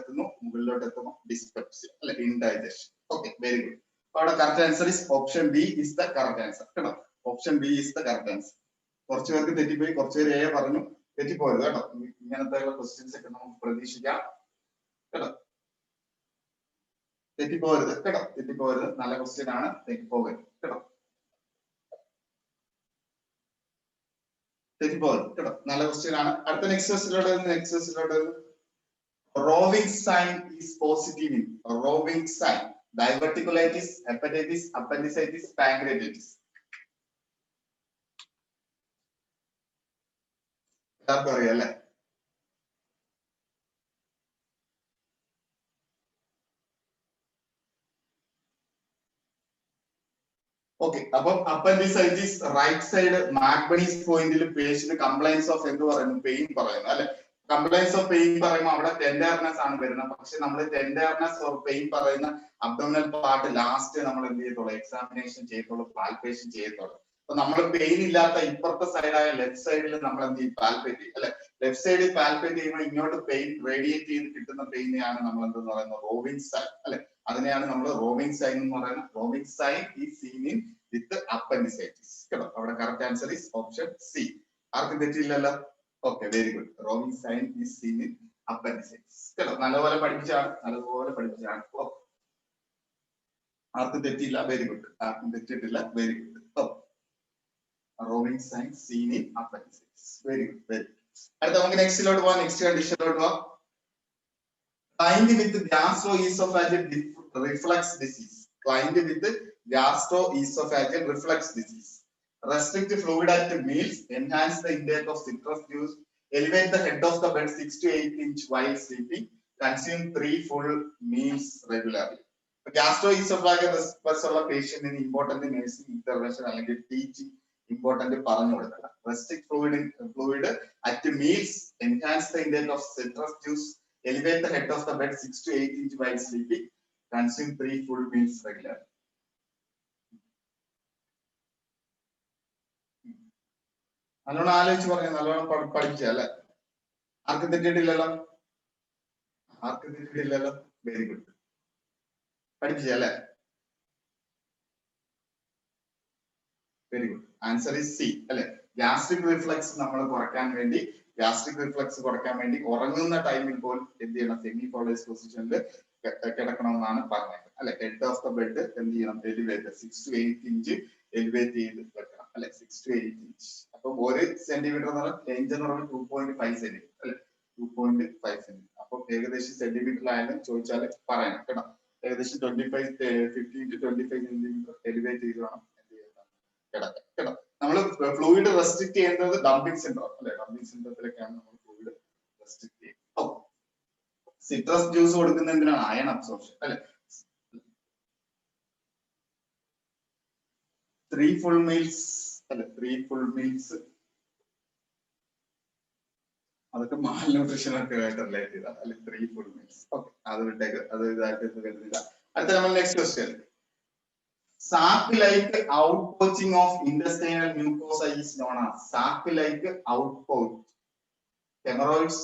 എത്തുമ്പോൾ ഡിസ്പെപ്സി അല്ലെ ഇൻഡൈജഷൻ. Okay very good. അപ്പൊ അവിടെ correct answer is option B is the correct answer കേട്ടോ. Option B is the correct answer. കുറച്ചു പേർക്ക് തെറ്റിപ്പോയി, കുറച്ചു പേര് എ പറഞ്ഞു. തെറ്റിപ്പോയത് കേട്ടോ. ഇങ്ങനത്തെ ക്വസ്റ്റ്യൻസ് ഒക്കെ നമുക്ക് പ്രതീക്ഷിക്കാം കേട്ടോ. തെറ്റിപ്പോകരുത് കേട്ടോ. തെറ്റിപ്പോകരുത്. നല്ല ക്വസ്റ്റ്യൻ ആണ്. തെറ്റിപ്പോകരുത് കേട്ടോ. തെറ്റിപ്പോകരുത് കേട്ടോ. നല്ല ക്വസ്റ്റ്യൻ ആണ്. അടുത്ത നെക്സ്റ്റ് ക്വസ്റ്റ്യനിലോട്ട് Rovsing sign is positive in Rovsing sign diverticulitis, hepatitis, appendicitis, pancreatitis. എല്ലാവർക്കും അറിയാം അല്ലെ. ഓക്കെ അപ്പം അപ്പൻഡിസൈറ്റിസ് റൈറ്റ് സൈഡ് മാഗ്ബണീസ് പോയിന്റിൽ പേഷ്യന്റ് കംപ്ലൈൻസ് ഓഫ് എന്ത് പറയുന്നു പെയിൻ പറയുന്നു അല്ലെ. കംപ്ലൈൻസ് ഓഫ് പെയിൻ പറയുമ്പോൾ അവിടെ ടെൻഡർനെസ് ആണ് വരുന്നത്. പക്ഷെ നമ്മൾ ടെൻഡർനെസ് ഓർ പെയിൻ പറയുന്ന അബ്ഡോമിനൽ പാർട്ട് ലാസ്റ്റ് നമ്മൾ എന്ത് ചെയ്യത്തുള്ളൂ എക്സാമിനേഷൻ ചെയ്യത്തുള്ളൂ, പാൽപേഷൻ ചെയ്യത്തുള്ളൂ. അപ്പൊ നമ്മൾ പെയിൻ ഇല്ലാത്ത ഇപ്പുറത്തെ സൈഡായ ലെഫ്റ്റ് സൈഡിൽ നമ്മൾ എന്ത് ചെയ്യും പാൽപേറ്റ് ചെയ്യും അല്ലെ. ലെഫ്റ്റ് സൈഡിൽ പാൽപേറ്റ് ചെയ്യുമ്പോൾ ഇങ്ങോട്ട് പെയിൻ റേഡിയേറ്റ് ചെയ്ത് കിട്ടുന്ന പെയിനെയാണ് നമ്മൾ എന്തെന്ന് പറയുന്നത് റോവിംഗ് സൈൻ അല്ലെ. അതിനെയാണ് നമ്മൾ റോവിംഗ് സൈൻ എന്ന് പറയുന്നത്. Rovsing sign is seen in with appendicitis കേട്ടോ. അവിടെ correct answer is option C. ആർക്കും തെറ്റിയില്ലല്ലോ. Okay very good. Rovsing sign is seen in appendicitis കേട്ടോ. നല്ലപോലെ പഠിപ്പിച്ചാണ്. ആർക്കും തെറ്റിയില്ല. Very good. ആർക്കും തെറ്റിയിട്ടില്ല. Very good. Rovsing sign seen in appendicitis. Very good very good. അടുത്ത നമുക്ക് നെക്സ്റ്റിലോട്ട് പോവാം. നെക്സ്റ്റ് കണ്ടീഷനിലോട്ട് പോവാം. Client with gastroesophageal reflux disease. Client with gastroesophageal reflux disease. Restrict fluid at meals. Enhance the intake of citrus juice. Elevate the head of the bed 6 to 8 inch while sleeping. Consume 3 full meals regularly. Gastroesophageal reflux ഉള്ള പേഷ്യന്റിന് important nursing intervention അല്ലെങ്കിൽ teaching important പറഞ്ഞു കൊടുക്കുക. Restrict fluid at meals enhance the intake of citrus juice, elevate the head of the bed 6 to 8 inch while sleeping, consume 3 full meals regularly. നല്ലോണം ആലോചിച്ച് പറഞ്ഞു, നല്ലോണം പഠിക്കുക അല്ലെ? ആർക്കും തെറ്റിയിട്ടില്ലല്ലോ? വെരി ഗുഡ്, പഠിപ്പിച്ചല്ലേ? Very good. Answer is C അല്ലെ? ഗ്യാസ്ട്രിക് റിഫ്ലക്സ് നമ്മൾ കുറയ്ക്കാൻ വേണ്ടി ഉറങ്ങുന്ന ടൈമിൽ പോലും എന്ത് ചെയ്യണം? സെമി ഫോളേഴ്സ് പൊസിഷനിൽ കിടക്കണമെന്നാണ് പറഞ്ഞത് അല്ലെ? ഹെഡ് ഓഫ് ദ ബെഡ് എന്ത് ചെയ്യണം? എലിവേറ്റ് 6 to 8 ഇഞ്ച് എലിവേറ്റ് ചെയ്ത് വെക്കണം അല്ലെ? 6 to 8 ഇഞ്ച്. അപ്പൊ 1 സെന്റിമീറ്റർ എന്ന് പറഞ്ഞാൽ റേഞ്ച് എന്ന് പറഞ്ഞാൽ 2.5 സെന്റിമീറ്റർ അല്ലെ? 2.5 സെന്റിമീറ്റർ. അപ്പൊ ഏകദേശം സെന്റിമീറ്ററിലായാലും ചോദിച്ചാൽ പറയണം കേട്ടോ. ഏകദേശം 15 to 25 സെന്റിമീറ്റർ എലിവേറ്റ് ചെയ്ത് വേണം എന്ത് ചെയ്യാൻ കിടക്കാൻ കേട്ടോ. നമ്മൾ ഫ്ലൂയിഡ് റെസ്ട്രിക്ട് ചെയ്യുന്നത് ഡംപിംഗ് സിൻഡ്രോം അല്ലെ? ഡംപിംഗ് സിൻഡ്രോത്തിലൊക്കെയാണ് നമ്മൾ ഫ്ലൂയിഡ് റെസ്ട്രിക്ട് ചെയ്യുന്നത്. സിട്രസ് ജ്യൂസ് കൊടുക്കുന്ന എന്തിനാണ്? അയൺ അബ്സോർപ്ഷൻ അല്ലെ? 3 full meals അല്ലെ? 3 full meals അതൊക്കെ മാൽ ന്യൂട്രീഷൻ ഒക്കെ ആയിട്ട് റിലേറ്റ് ചെയ്താണ് അല്ലെ? 3 full meals. ഓക്കെ, അത് വിട്ടേക്ക്, അത് ഇതായിട്ട് കരുതില്ല. അടുത്ത നമ്മൾ next question. Sac-like outpouching of intestinal mucosa is known as sac-like outpouch. Hemorrhoids,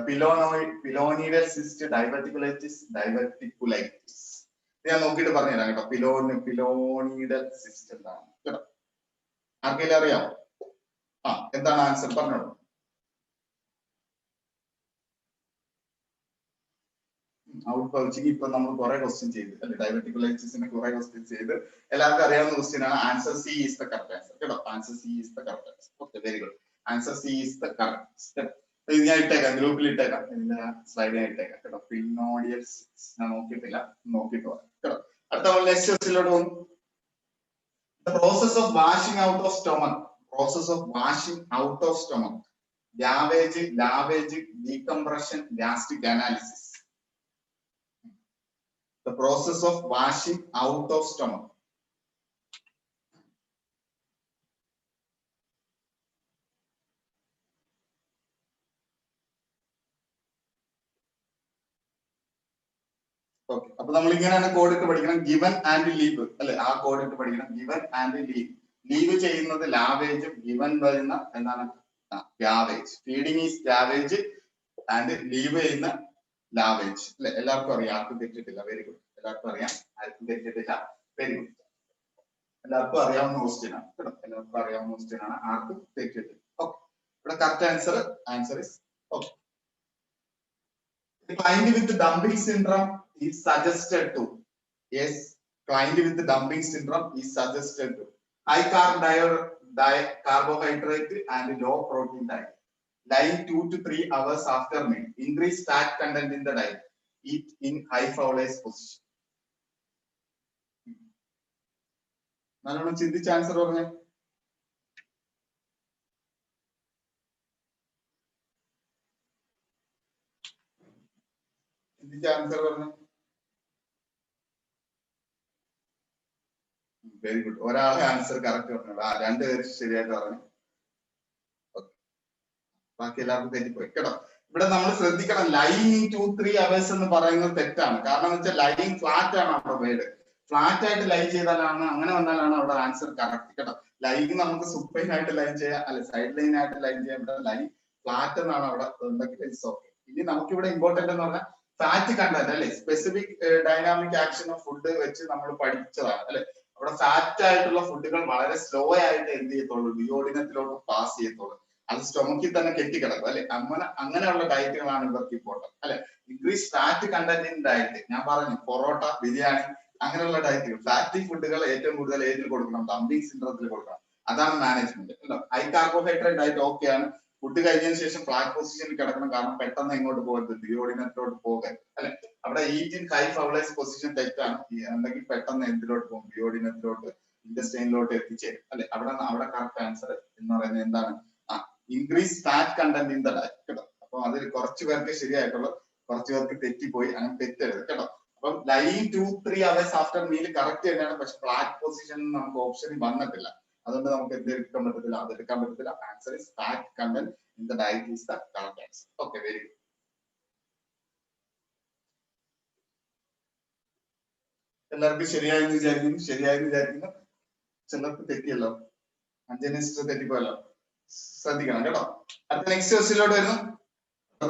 pilonidal cyst, diverticulitis. ഞാൻ നോക്കിയിട്ട് പറഞ്ഞുതരാം കേട്ടോ. പിലോണിഡൽ സിസ്റ്റ് എന്താണ് കേട്ടോ? ആർക്കെങ്കിലും അറിയാമോ? എന്താണ് ആൻസർ? പറഞ്ഞോളൂ. ഔട്ട് പൗച്ചിങ് ഇപ്പൊ നമ്മൾ കുറെ ക്വസ്റ്റ്യൻ ചെയ്ത് അല്ലെ? ഡയബറ്റിക്കുലൈറ്റിസിനെ കുറെ ക്വസ്റ്റ്യൻ ചെയ്ത് എല്ലാവർക്കും അറിയാവുന്ന ക്വസ്റ്റ്യൻ ആണ്. Answer C is the correct answer കേട്ടോ. Answer C is the correct answer. Okay, very good. Answer C is the correct. ഇത് ഞാൻ ഇട്ടേക്കാം, ഗ്രൂപ്പിൽ ഇട്ടേക്കാം, ഇതിന്റെ സ്ലൈഡ് ഞാൻ ഇട്ടേക്കാം കേട്ടോ. പിലോണിഡൽ ഞാൻ നോക്കിയിട്ടില്ല, നോക്കിയിട്ട് പറയാം കേട്ടോ. അടുത്ത നമ്മൾ നെക്സ്റ്റ് ക്വസ്റ്റ്യനിലോട്ട് പോകും. Process of washing out of stomach, lavage, decompression, gastric analysis. The process of washing out of stomach. Okay, അപ്പൊ നമ്മൾ ഇങ്ങനെയാണ് കോഡ് ഇട്ട് പഠിക്കണം. ഗിവൻ ആൻഡ് ലീവ് അല്ലെ? ആ കോഡ് ഇട്ട് പഠിക്കണം. ഗിവൻ ആൻഡ് ലീവ് ചെയ്യുന്നത് ലാവേജും, ഗിവൻ വരുന്ന എന്താണ്? ഗ്യാവേജ്. ഫീഡിങ് ഈസ് ഗ്യാവേജ് ആൻഡ് ലീവ് ചെയ്യുന്ന ലാവേജ് അല്ലെ? എല്ലാവർക്കും അറിയാം, ആർക്കും തെറ്റിട്ടില്ല. വെരി ഗുഡ്, എല്ലാവർക്കും അറിയാം, ആർക്കും തെറ്റിട്ടില്ല. വെരി ഗുഡ്, എല്ലാവർക്കും അറിയാവുന്ന ക്വസ്റ്റ്യൻ ആണ് കേട്ടോ. എല്ലാവർക്കും അറിയാവുന്ന ക്വസ്റ്റ്യൻ ആണ്, ആർക്കും തെറ്റിട്ടില്ല. ഓക്കെ, ഇവിടെ correct answer is okay. Client with dumping syndrome is suggested to. Yes, client with dumping syndrome is suggested to. High carb carbohydrate and low protein diet. Lying 2 to 3 hours after meal. Increase fat content in the diet. Eat in high fowlers position. നല്ലോണം ചിന്തിച്ച answer പറഞ്ഞേ. ചിന്തിച്ച answer പറഞ്ഞു. Very good, ഒരാളെ answer correct പറഞ്ഞോളൂ. 2 പേര് ശരിയായിട്ട് പറഞ്ഞു. ബാക്കി എല്ലാവർക്കും തെറ്റിപ്പോയി കേട്ടോ. ഇവിടെ നമ്മൾ ശ്രദ്ധിക്കണം, ലൈങ് 2-3 hours എന്ന് പറയുന്നത് തെറ്റാണ്. കാരണം എന്ന് വെച്ചാൽ ലൈങ് ഫ്ലാറ്റ് ആണ് അവിടെ വേർഡ്. ഫ്ലാറ്റ് ആയിട്ട് ലൈൻ ചെയ്താലാണ്, അങ്ങനെ വന്നാലാണ് അവിടെ ആൻസർ കറക്റ്റ് കേട്ടോ. ലൈൻ നമുക്ക് സുപ്പൈൻ ആയിട്ട് ലൈൻ ചെയ്യാം അല്ലെ? സൈഡ് ലൈൻ ആയിട്ട് ലൈൻ ചെയ്യാം. ഇവിടെ ലൈൻ ഫ്ലാറ്റ് എന്നാണ് അവിടെ ഉണ്ടെങ്കിൽ ഇറ്റ്സ് ഓക്കെ. ഇനി നമുക്ക് ഇവിടെ ഇമ്പോർട്ടന്റ് എന്ന് പറഞ്ഞാൽ ഫാറ്റ് കണ്ടന്റ് അല്ലെ? Specific dynamic action of food വെച്ച് നമ്മൾ പഠിച്ചതാണ് അല്ലെ? അവിടെ ഫാറ്റ് ആയിട്ടുള്ള ഫുഡുകൾ വളരെ സ്ലോ ആയിട്ട് എന്ത് ചെയ്യത്തുള്ളൂ? ഡിയോഡിനത്തിലോട്ട് പാസ് ചെയ്യത്തുള്ളൂ. അത് സ്റ്റൊമക്കിൽ തന്നെ കെട്ടിക്കിടക്കും അല്ലെ? അങ്ങനെയുള്ള ഡയറ്റുകളാണ് ഇവർക്ക് ഇമ്പോർട്ടന്റ് അല്ലെ? Increase fat content in diet. ഞാൻ പറഞ്ഞു, പൊറോട്ട, ബിരിയാണി അങ്ങനെയുള്ള ഡയറ്റുകൾ, ഫാറ്റി ഫുഡുകൾ ഏറ്റവും കൂടുതൽ ഏതിൽ കൊടുക്കണം? ഡംപിംഗ് സിൻഡ്രോത്തിൽ കൊടുക്കണം. അതാണ് മാനേജ്മെന്റ്. ഹൈ കാർബോഹൈഡ്രേറ്റ് ഡയറ്റ് ഓക്കെയാണ്. ഫുഡ് കഴിഞ്ഞതിന് ശേഷം ഫ്ലാറ്റ് പൊസിഷനിൽ കിടക്കണം. കാരണം പെട്ടെന്ന് എങ്ങോട്ട് പോകരുത്? ഡിയോഡിനത്തിലോട്ട് പോകരുത് അല്ലെ? അവിടെ eat in high Fowler's position തെറ്റാണ്. അല്ലെങ്കിൽ പെട്ടെന്ന് എന്തിലോട്ട് പോകും? ഡിയോഡിനത്തിലോട്ട്, ഇൻറ്റസ്റ്റൈനിലോട്ട് എത്തിച്ചേരും അല്ലെ? അവിടെ കറക്റ്റ് ആൻസർ എന്ന് പറയുന്നത് എന്താണ്? Increase fat content in the diet കേട്ടോ. അപ്പൊ അതിൽ കുറച്ച് പേർക്ക് ശരിയായിട്ടുള്ളൂ, കുറച്ച് പേർക്ക് തെറ്റിപ്പോയി. അങ്ങനെ തെറ്റരുത് കേട്ടോ. അപ്പം line 2-3 hours after meal correct തന്നെയാണ്. പക്ഷെ ഫ്ലാറ്റ് പൊസിഷൻ നമുക്ക് ഓപ്ഷനിൽ വന്നിട്ടില്ല. അതുകൊണ്ട് നമുക്ക് എന്ത് എടുക്കാൻ പറ്റത്തില്ല, അത് എടുക്കാൻ പറ്റത്തില്ല. Answer is fat content in the diet is the correct answer. Okay, very good. എല്ലാവർക്കും ശരിയായെന്ന് വിചാരിക്കുന്നു. ചിലർക്ക് തെറ്റിയല്ലോ, അഞ്ചനിസ്റ്റ് തെറ്റിപ്പോയല്ലോ, ശ്രദ്ധിക്കണം കേട്ടോ. അടുത്ത നെക്സ്റ്റ് ക്വസ്റ്റ്യനിലോട്ട് വരുന്നു.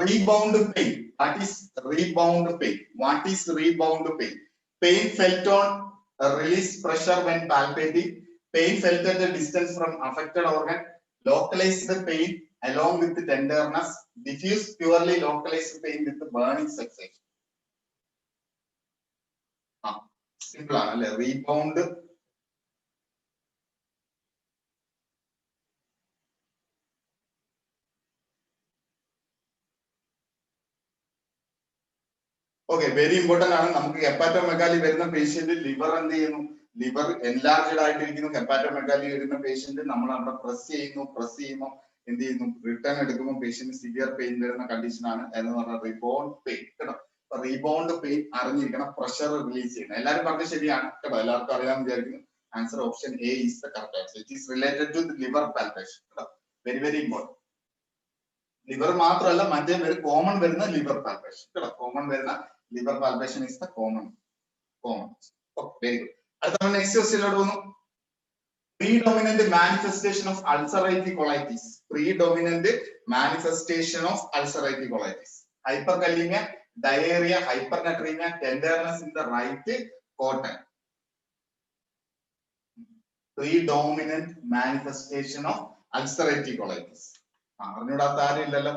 Rebound pain. What is rebound pain? What is rebound pain? Pain felt on release pressure when palpating. Pain felt at a distance from affected organ. Localized pain along with tenderness. Diffuse purely localized pain with burning sensation. Simple ആണല്ലേ. Rebound okay, very important ആണ്. നമുക്ക് ഹെപ്പാറ്റോമെഗാലി വരുന്ന patient liver എന്ത് ചെയ്യുന്നു, liver enlarged ആയിട്ടിരിക്കുന്നു. ഹെപ്പാറ്റോമെഗാലി വരുന്ന patient നമ്മൾ അവിടെ press ചെയ്യുമ്പോൾ എന്ത് ചെയ്യുന്നു, റിട്ടേൺ എടുക്കുമ്പോൾ പേഷ്യന്റ് സിവിയർ പെയിൻ വരുന്ന കണ്ടീഷൻ ആണ് എന്ന് പറഞ്ഞാൽ റീബൗണ്ട് പെയിൻ കേട്ടോ. റീബൗണ്ട് പെയിൻ അറിഞ്ഞിരിക്കണം, പ്രഷർ റിലീസ് ചെയ്യണം. എല്ലാവരും പറഞ്ഞത് ശരിയാണ് കേട്ടോ, എല്ലാവർക്കും അറിയാമെന്ന് വിചാരിക്കുന്നു. Answer option A is the correct answer. It is related to liver palpation കേട്ടോ, വെരി വെരി ഇമ്പോർട്ടന്റ്. ലിവർ മാത്രമല്ല, മറ്റേ കോമൺ വരുന്ന ലിവർ പാൽപേഷൻ കേട്ടോ, കോമൺ വരുന്ന liver palpation is the common. Okay, very good. അടുത്ത നെക്സ്റ്റ് ക്വസ്റ്റ്യനിലോട്ട് പോകുന്നു. Predominant manifestation of ulcerative colitis. Predominant manifestation of ulcerative colitis. Hyperkalemia, diarrhea, hypernatremia, tenderness in the right quadrant. Predominant manifestation of ulcerative colitis. അറിഞ്ഞൂടാത്ത ആരും ഇല്ലല്ലോ.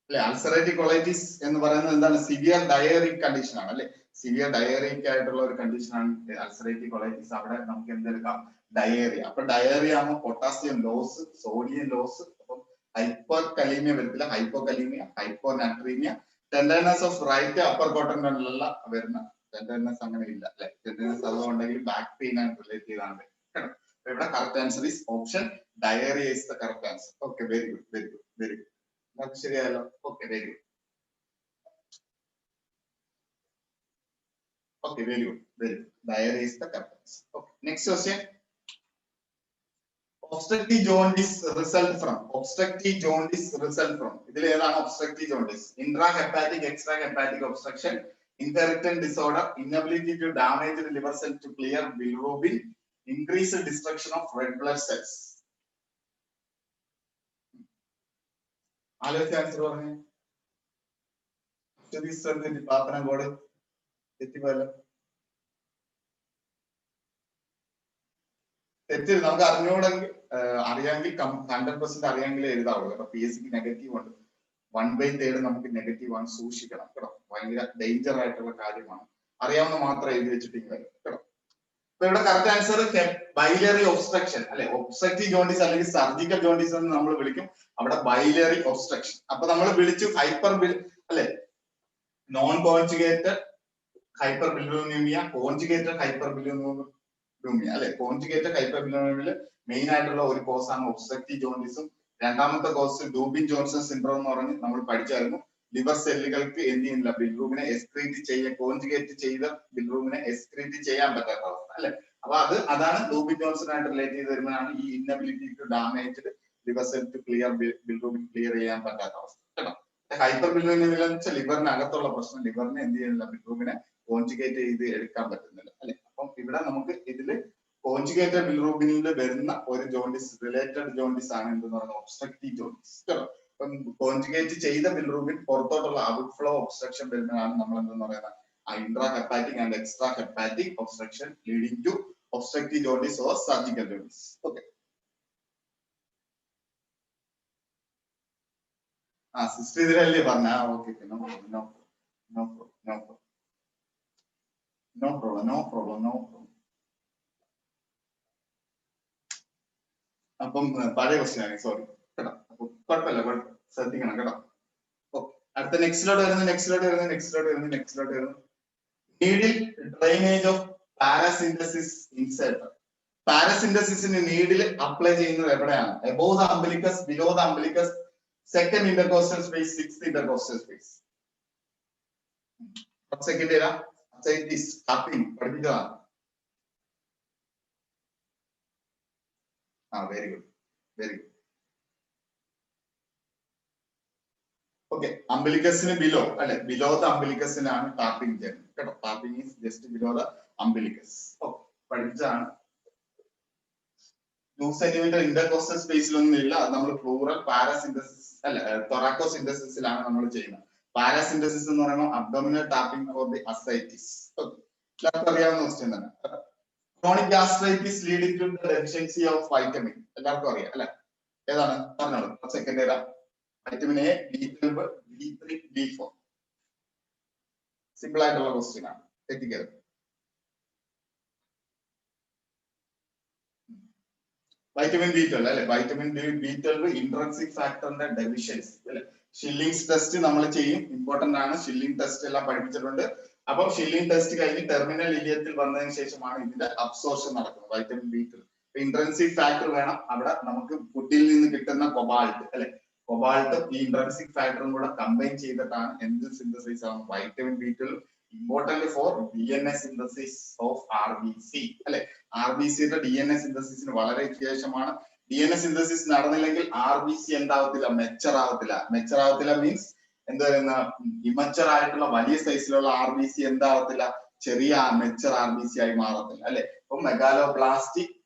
അല്ലെ, ulcerative colitis എന്ന് പറയുന്നത് എന്താണ്, severe ഡയറിക് condition ആണ് അല്ലെ. സിവിയർ ഡയറിക് ആയിട്ടുള്ള ഒരു കണ്ടീഷൻ ആണ് അൾസറേറ്റീവ് കൊളൈറ്റിസ്. അവിടെ നമുക്ക് എന്തെടുക്കാം, ഡയേറിയ. അപ്പൊ ഡയേറിയ ആകുമ്പോൾ പൊട്ടാസ്യം ലോസ്, സോഡിയം ലോസ്, അപ്പം ഹൈപ്പർ കലീമിയ വരത്തില്ല, hypokalaemia, hyponatraemia, tenderness of right upper കോട്ടനിലുള്ള വരുന്ന ടെൻഡർനെസ് അങ്ങനെ ഇല്ല അല്ലെ. ടെൻഡർനെസ് അതുകൊണ്ടെങ്കിൽ ബാക്ക് പെയിൻ ആണ് റിലേറ്റ് ചെയ്താണ്. ഇവിടെ correct answer is option diarrhoea is the correct answer. Okay, very good, very good, very good. ശരിയായല്ലോ. Okay, very good. Okay, very good, very good. Diarrhea is the correct answer. Okay, next question. Obstructive jaundice result from. Obstructive jaundice result from. ഇതിൽ ഏതാണ് obstructive jaundice? Intrahepatic, extrahepatic obstruction, inherited disorder, inability to damage the liver cell to clear bilirubin, increased destruction of red blood cells. ആലോചിച്ച് answer പറഞ്ഞു. പാപ്പനംകോട് തെറ്റിപ്പോയല്ലോ. തെറ്റ് നമുക്ക് അറിയാമെങ്കിൽ 100% അറിയാമെങ്കിൽ എഴുതാവുള്ളൂ കേട്ടോ. PSC negative ഉണ്ട്, 1/3 നമുക്ക് നെഗറ്റീവ് ആണ്, സൂക്ഷിക്കണം കേട്ടോ. ഭയങ്കര ഡേഞ്ചർ ആയിട്ടുള്ള കാര്യമാണ്. അറിയാവുന്ന മാത്രം എഴുതി വെച്ചിട്ടില്ല കേട്ടോ. അപ്പൊ ഇവിടെ കറക്റ്റ് ആൻസർ ബൈലറി ഒബ്സ്ട്രക്ഷൻ അല്ലെ. ഒബ്സ്ട്രക്റ്റീവ് ജോണ്ടിസ് അല്ലെങ്കിൽ സർജിക്കൽ ജോണ്ടിസ് എന്ന് നമ്മൾ വിളിക്കും. അവിടെ ബൈലറി ഒബ്സ്ട്രക്ഷൻ. അപ്പൊ നമ്മൾ വിളിച്ചു ഹൈപ്പർ അല്ലെ, non conjugated hyperbilirubinaemia, conjugated hyperbilirubinaemia അല്ലെ. കോൺജുഗേറ്റഡ് ഹൈപ്പർ ബിലിറൂബിനിയയിൽ മെയിൻ ആയിട്ടുള്ള ഒരു കോസ് ആണ് ഒബ്സ്ട്രക്റ്റീവ് ജോണ്ടിസും. രണ്ടാമത്തെ കോസ് ഡൂബിൻ ജോൺസൺ സിൻഡ്രോം എന്ന് പറഞ്ഞ് നമ്മൾ പഠിച്ചായിരുന്നു. ലിവർ സെല്ലുകൾക്ക് എന്ത് ചെയ്യുന്നില്ല, ബിലിറൂബിനെ എക്സ്ക്രീറ്റ് ചെയ്യാൻ, കോൺജുഗേറ്റ് ചെയ്ത ബിലിറൂബിനെ എക്സ്ക്രീറ്റ് ചെയ്യാൻ പറ്റാത്ത അവസ്ഥ അല്ലെ. അപ്പൊ അതാണ് ഡൂബിൻ ജോൺസൺ ആയിട്ട് റിലേറ്റ് ചെയ്ത് വരുന്നതാണ് ഈ inability to damage liver cell to clear bilirubin clear ചെയ്യാൻ പറ്റാത്ത അവസ്ഥ കേട്ടോ. ഹൈപ്പർ ബിലിറൂബിനിയ എന്ന് വെച്ചാൽ ലിവറിനകത്തുള്ള പ്രശ്നം, ലിവറിനെ എന്ത് ചെയ്യുന്നില്ല, ബിലിറൂബിനെ കോൺജുഗേറ്റ് ചെയ്ത് എടുക്കാൻ പറ്റുന്നില്ല അല്ലെ. അപ്പം ഇവിടെ നമുക്ക് ഇതില് കോൺജുഗേറ്റഡ് ബിലിറൂബിനിൽ വരുന്ന ഒരു ജോണ്ടിസ്, റിലേറ്റഡ് ജോണ്ടിസ് ആണ് എന്തെന്ന് പറയുന്നത് ഒബ്സ്ട്രക്റ്റീവ് ജോണ്ടിസ് കേട്ടോ. അപ്പം കോൺജുഗേറ്റ് ചെയ്ത ബിലിറൂബിൻ പുറത്തോട്ടുള്ള ഔട്ട് ഫ്ലോ ഒബ്സ്ട്രക്ഷൻ വരുന്നതാണ് നമ്മൾ എന്തെന്ന് പറയുന്നത് intrahepatic and extrahepatic obstruction leading to obstructive jaundice or surgical jaundice. Okay, sister ഇതിലല്ലേ പറഞ്ഞ. Okay, no problem. അപ്പം പഴയ ക്വസ്റ്റ്യൻ ആണ്, സോറി കേട്ടോ. അപ്പൊ കുഴപ്പമില്ല, ശ്രദ്ധിക്കണം കേട്ടോ. ഓക്കെ, അടുത്ത നെക്സ്റ്റിലോട്ട് വരുന്നു. Needle drainage of paracentesis insert. പാരാസിന്തസിസിന് നീഡിൽ അപ്ലൈ ചെയ്യുന്നത് എവിടെയാണ്? Above the umbilicus, below the umbilicus, second intercostal space, sixth intercostal space. Second era, ascites, tapping, പഠിപ്പിച്ചതാണ്. Very good, very good. Okay, umbilicusന് below, അല്ലെ, below the umbilicus ആണ് tapping ചെയ്യുന്നത് കേട്ടോ. Tapping is just below the umbilicus. Okay, പഠിപ്പിച്ചതാണ്. 2 cm intercostal സ്പേസിലൊന്നും ഇല്ല. അത് നമ്മൾ plural പാരാസിന്തസിസ് അല്ല തൊറാക്കോസിന്തസിസിലാണ് നമ്മൾ ചെയ്യുന്നത്. പാരാസിന്തസിസ് എന്ന് പറയുമ്പോൾ abdominal tapping for the ascites. എല്ലാവർക്കും അറിയാവുന്ന ക്വസ്റ്റ്യൻ തന്നെ. Chronic gastritis leading to the deficiency of vitamin, എല്ലാവർക്കും അറിയാം അല്ലെ? ഏതാണ് പറഞ്ഞോളൂ. സെക്കൻഡ് ഏതാ? Vitamin A, B12, B3, B4. Simple ആയിട്ടുള്ള ക്വസ്റ്റ്യൻ ആണ്, തെറ്റിക്കരുത്. വൈറ്റമിൻ B12 അല്ലെ, വൈറ്റമിൻ B12 ഇൻട്രിൻസിക് ഫാക്ടറിന്റെ ഡെഫിഷ്യൻസി അല്ലെ. ഷില്ലിങ്സ് ടെസ്റ്റ് നമ്മൾ ചെയ്യും, ഇമ്പോർട്ടന്റ് ആണ്. ഷില്ലിംഗ് ടെസ്റ്റ് എല്ലാം പഠിപ്പിച്ചിട്ടുണ്ട്. അപ്പൊ ഷില്ലിംഗ് ടെസ്റ്റ് കഴിഞ്ഞ് ടെർമിനൽ ഇലിയത്തിൽ വന്നതിന് ശേഷമാണ് ഇതിന്റെ അബ്സോർപ്ഷൻ നടക്കുന്നത്. വൈറ്റമിൻ B12 ഇൻട്രിൻസിക് ഫാക്ടർ വേണം. അവിടെ നമുക്ക് ഫുഡിൽ നിന്ന് കിട്ടുന്ന കൊബാൾട്ട് അല്ലെ, കൊബാൾട്ടും ഈ ഇൻട്രിൻസിക് ഫാക്ടറും കൂടെ കമ്പൈൻ ചെയ്തിട്ടാണ് എന്ത് സിന്തസൈസ് ആണ് vitamin B12. Important four DNA synthesis of RBC അല്ലെ. RBCയുടെ DNA സിന്തസിസിന് വളരെ വിശേഷമാണ്. DNA സിന്തസിസ് നടന്നില്ലെങ്കിൽ RBC എന്താവത്തില്ല, മെച്ചർ ആവത്തില്ല. മെച്ചർ ആവത്തില്ല മീൻസ് എന്താ പറയുന്ന ഇമച്ചർ ആയിട്ടുള്ള വലിയ സൈസിലുള്ള RBC എന്താവത്തില്ല, ചെറിയ മെച്ചർ RBC ആയി മാറത്തില്ല അല്ലെ. അപ്പൊ മെഗാലോബ്ലാസ്റ്റിക്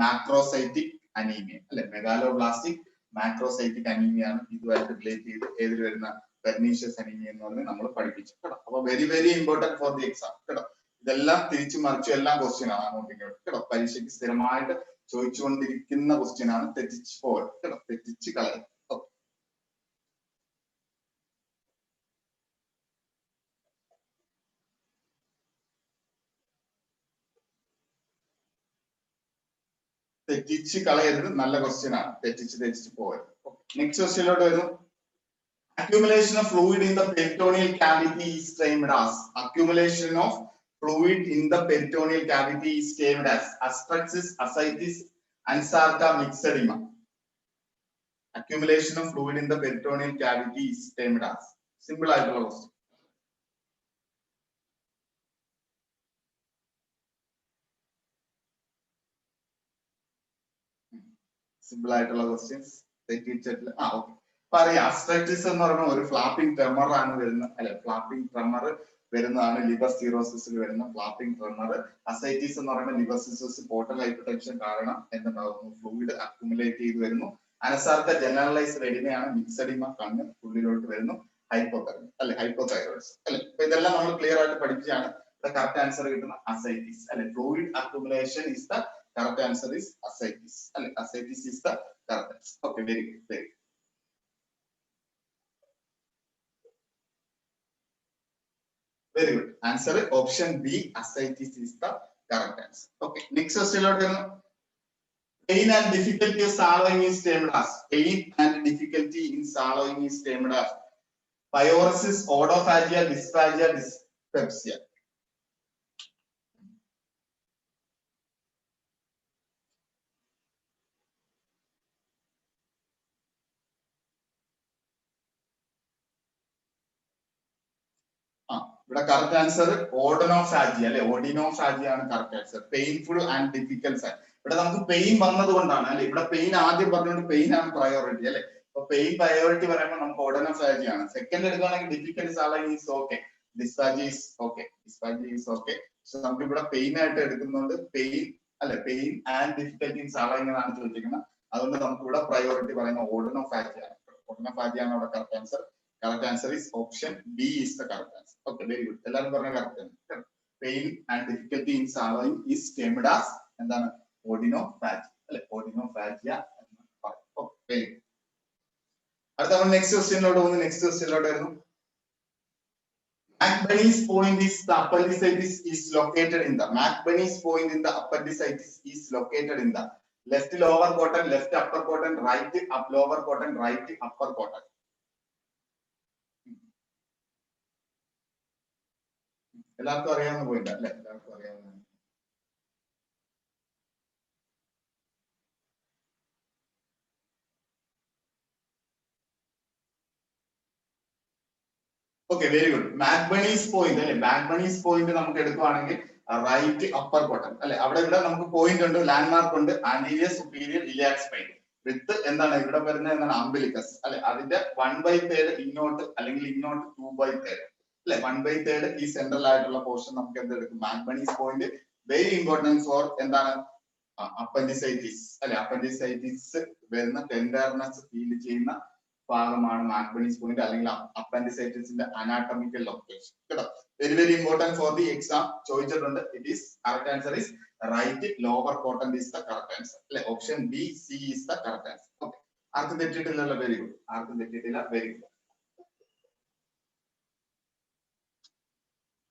മാക്രോസൈറ്റിക് അനീമിയ അല്ലെ, മെഗാലോബ്ലാസ്റ്റിക് മാക്രോസൈറ്റിക് അനീമിയ ആണ് ഇതുമായിട്ട് റിലേറ്റ് ചെയ്ത് ഏതിൽ വരുന്ന പെർനീഷ്യസ് അനീമിയ എന്ന് പറഞ്ഞ് നമ്മൾ പഠിപ്പിച്ചു കേട്ടോ. അപ്പൊ very very important four the exam കേട്ടോ. ഇതെല്ലാം തിരിച്ചു മറിച്ചു എല്ലാം ക്വസ്റ്റ്യൻ ആണ് അങ്ങോട്ടും ഇങ്ങോട്ടും കേട്ടോ. പരീക്ഷയ്ക്ക് സ്ഥിരമായിട്ട് ചോദിച്ചുകൊണ്ടിരിക്കുന്ന ക്വസ്റ്റ്യൻ ആണ്. തെറ്റിച്ച് പോകരുത് കേട്ടോ, തെറ്റിച്ച് കളയരുത്. തെറ്റിച്ച് കളയരുത്, നല്ല ക്വസ്റ്റ്യൻ ആണ്. തെറ്റിച്ച് പോകരുത്. നെക്സ്റ്റ് ക്വസ്റ്റ്യനിലോട്ട് വരുന്നു. Accumulation of fluid in the peritoneal cavity is termed as. Accumulation of fluid in the peritoneal cavity is termed as astraxis, ascites, ansarca, myxedema. Accumulation of fluid in the peritoneal cavity is termed as. Simple ആയിട്ടുള്ള question. Simple ആയിട്ടുള്ള questions തെറ്റിച്ചിട്ടില്ല. Okay, പറയാം. അസ്ട്രക്റ്റിസ് എന്ന് പറയുന്ന ഒരു flapping tremor ആണ് വരുന്നത് അല്ലെ. Flapping tremor വരുന്നതാണ് ലിവർ സിറോസിസിൽ വരുന്ന ഫ്ലാപ്പിംഗ് ട്രെമർ. അസൈറ്റീസ് എന്ന് പറയുന്ന ലിവർ സിറോസിസ് പോർട്ടൽ ഹൈപ്പർടെൻഷൻ കാരണം എന്തുണ്ടാകുന്നു, ഫ്ലൂയിഡ് അക്യുമുലേറ്റ് ചെയ്ത് വരുന്നു. Anasarca generalised എഡിമയാണ്. മിക്സഡിമ കണ്ണ് ഉള്ളിലോട്ട് വരുന്നു. ഹൈപ്പോതെർമി അല്ലെ, ഹൈപ്പോതൈറോയിഡ്സ് അല്ലെ. അപ്പൊ ഇതെല്ലാം നമ്മൾ ക്ലിയർ ആയിട്ട് പഠിപ്പിച്ചാണ്. കറക്റ്റ് ആൻസർ കിട്ടുന്ന അസൈറ്റീസ് അല്ലെ. Fluid accumulation is the correct answer is ascites അല്ലെ. ascites is the correct answer. Okay, very good, very good. Very good. Answer option B, ascites is the correct answer. Okay, next question lote varunu. Pain and difficulty of swallowing is termed as. Pain and difficulty in swallowing is termed as pyorrhea, odophagia, dysphagia, dyspepsia. ഇവിടെ correct answer ഓഡനോഫാജി അല്ലെ. ഓഡിനോഫാജി ആണ് correct answer. Painful and difficult. ഇവിടെ നമുക്ക് pain വന്നത് കൊണ്ടാണ് അല്ലെ. ഇവിടെ pain ആദ്യം പറഞ്ഞുകൊണ്ട് പെയിൻ ആണ് പ്രയോറിറ്റി അല്ലെ. അപ്പൊ പെയിൻ പ്രയോറിറ്റി പറയുമ്പോൾ നമുക്ക് ഓഡനോഫാജി ആണ്. സെക്കൻഡ് എടുക്കുകയാണെങ്കിൽ difficult swallowing is okay, dysphagia is okay, dysphagia is okay. പക്ഷെ നമുക്ക് ഇവിടെ പെയിൻ ആയിട്ട് എടുക്കുന്നുണ്ട്. പെയിൻ അല്ലെ, pain and difficulty in swallowing എന്നാണ് ചോദിച്ചിരിക്കുന്നത്. അതുകൊണ്ട് നമുക്ക് ഇവിടെ പ്രയോറിറ്റി പറയുന്ന ഓഡനോഫാജി ആണ്. ഓഡനോഫാജി ആണ് അവിടെ correct answer. Correct answer is option B is the correct answer. Okay, very good. എല്ലാവരും പറഞ്ഞ കറക്റ്റ് ആണ്. Pain and difficulty in swallowing is termed as എന്താണ്, ഓഡിനോഫാജി അല്ലെ. ഓഡിനോഫാജിയ എന്ന് പറയും. Okay, അടുത്ത നമ്മൾ നെക്സ്റ്റ് ക്വസ്റ്റ്യനിലോട്ട് പോകുന്നു. നെക്സ്റ്റ് ക്വസ്റ്റ്യനിലോട്ട് വരുന്നു. McBurney's point is the appendicitis is located in the. McBurney's point in the appendicitis is located in the left lower quadrant, left upper quadrant, right up lower quadrant, right upper quadrant. എല്ലാവർക്കും അറിയാവുന്ന point അല്ലെ. എല്ലാവർക്കും അറിയാവുന്ന okay, very good. മാക്ബണീസ് point അല്ലെ, മാക്ബണീസ് point നമുക്ക് എടുക്കുവാണെങ്കിൽ right upper bottom അല്ലെ, അവിടെ ഇവിടെ നമുക്ക് പോയിന്റ് ഉണ്ട്, ലാൻഡ്മാർക്ക് ഉണ്ട്, ആന്റീരിയർ സുപ്പീരിയർ ഇലിയാക് സ്പൈൻ വിത്ത് എന്താണ് ഇവിടെ വരുന്നത് എന്താണ് അംബിലിക്കസ് അല്ലെ, അതിന്റെ 1/3 ഇങ്ങോട്ട് അല്ലെങ്കിൽ ഇങ്ങോട്ട് 2/3 അല്ലെ, 1/3 ഈ സെൻട്രൽ ആയിട്ടുള്ള പോർഷൻ നമുക്ക് എന്തെടുക്കും McBurney's point. Very important for എന്താണ് അപ്പൻഡിസൈറ്റിസ് അല്ലെ, അപ്പൻഡിസൈറ്റിസ് വരുന്ന ടെൻഡർനെസ് ഫീൽ ചെയ്യുന്ന ഭാഗമാണ് മാക്ബണീസ് പോയിന്റ് അല്ലെങ്കിൽ അപ്പൻഡിസൈറ്റിസിന്റെ അനാട്ടമിക്കൽ ലൊക്കേഷൻ കേട്ടോ. Very very important for the exam ചോദിച്ചിട്ടുണ്ട്. It is correct answer is right lower quadrant is the correct answer അല്ലെ, option B C is the correct answer. Okay, ആർക്കും തെറ്റിയിട്ടില്ലല്ലോ, very good, ആർക്കും തെറ്റിയിട്ടില്ല, very good.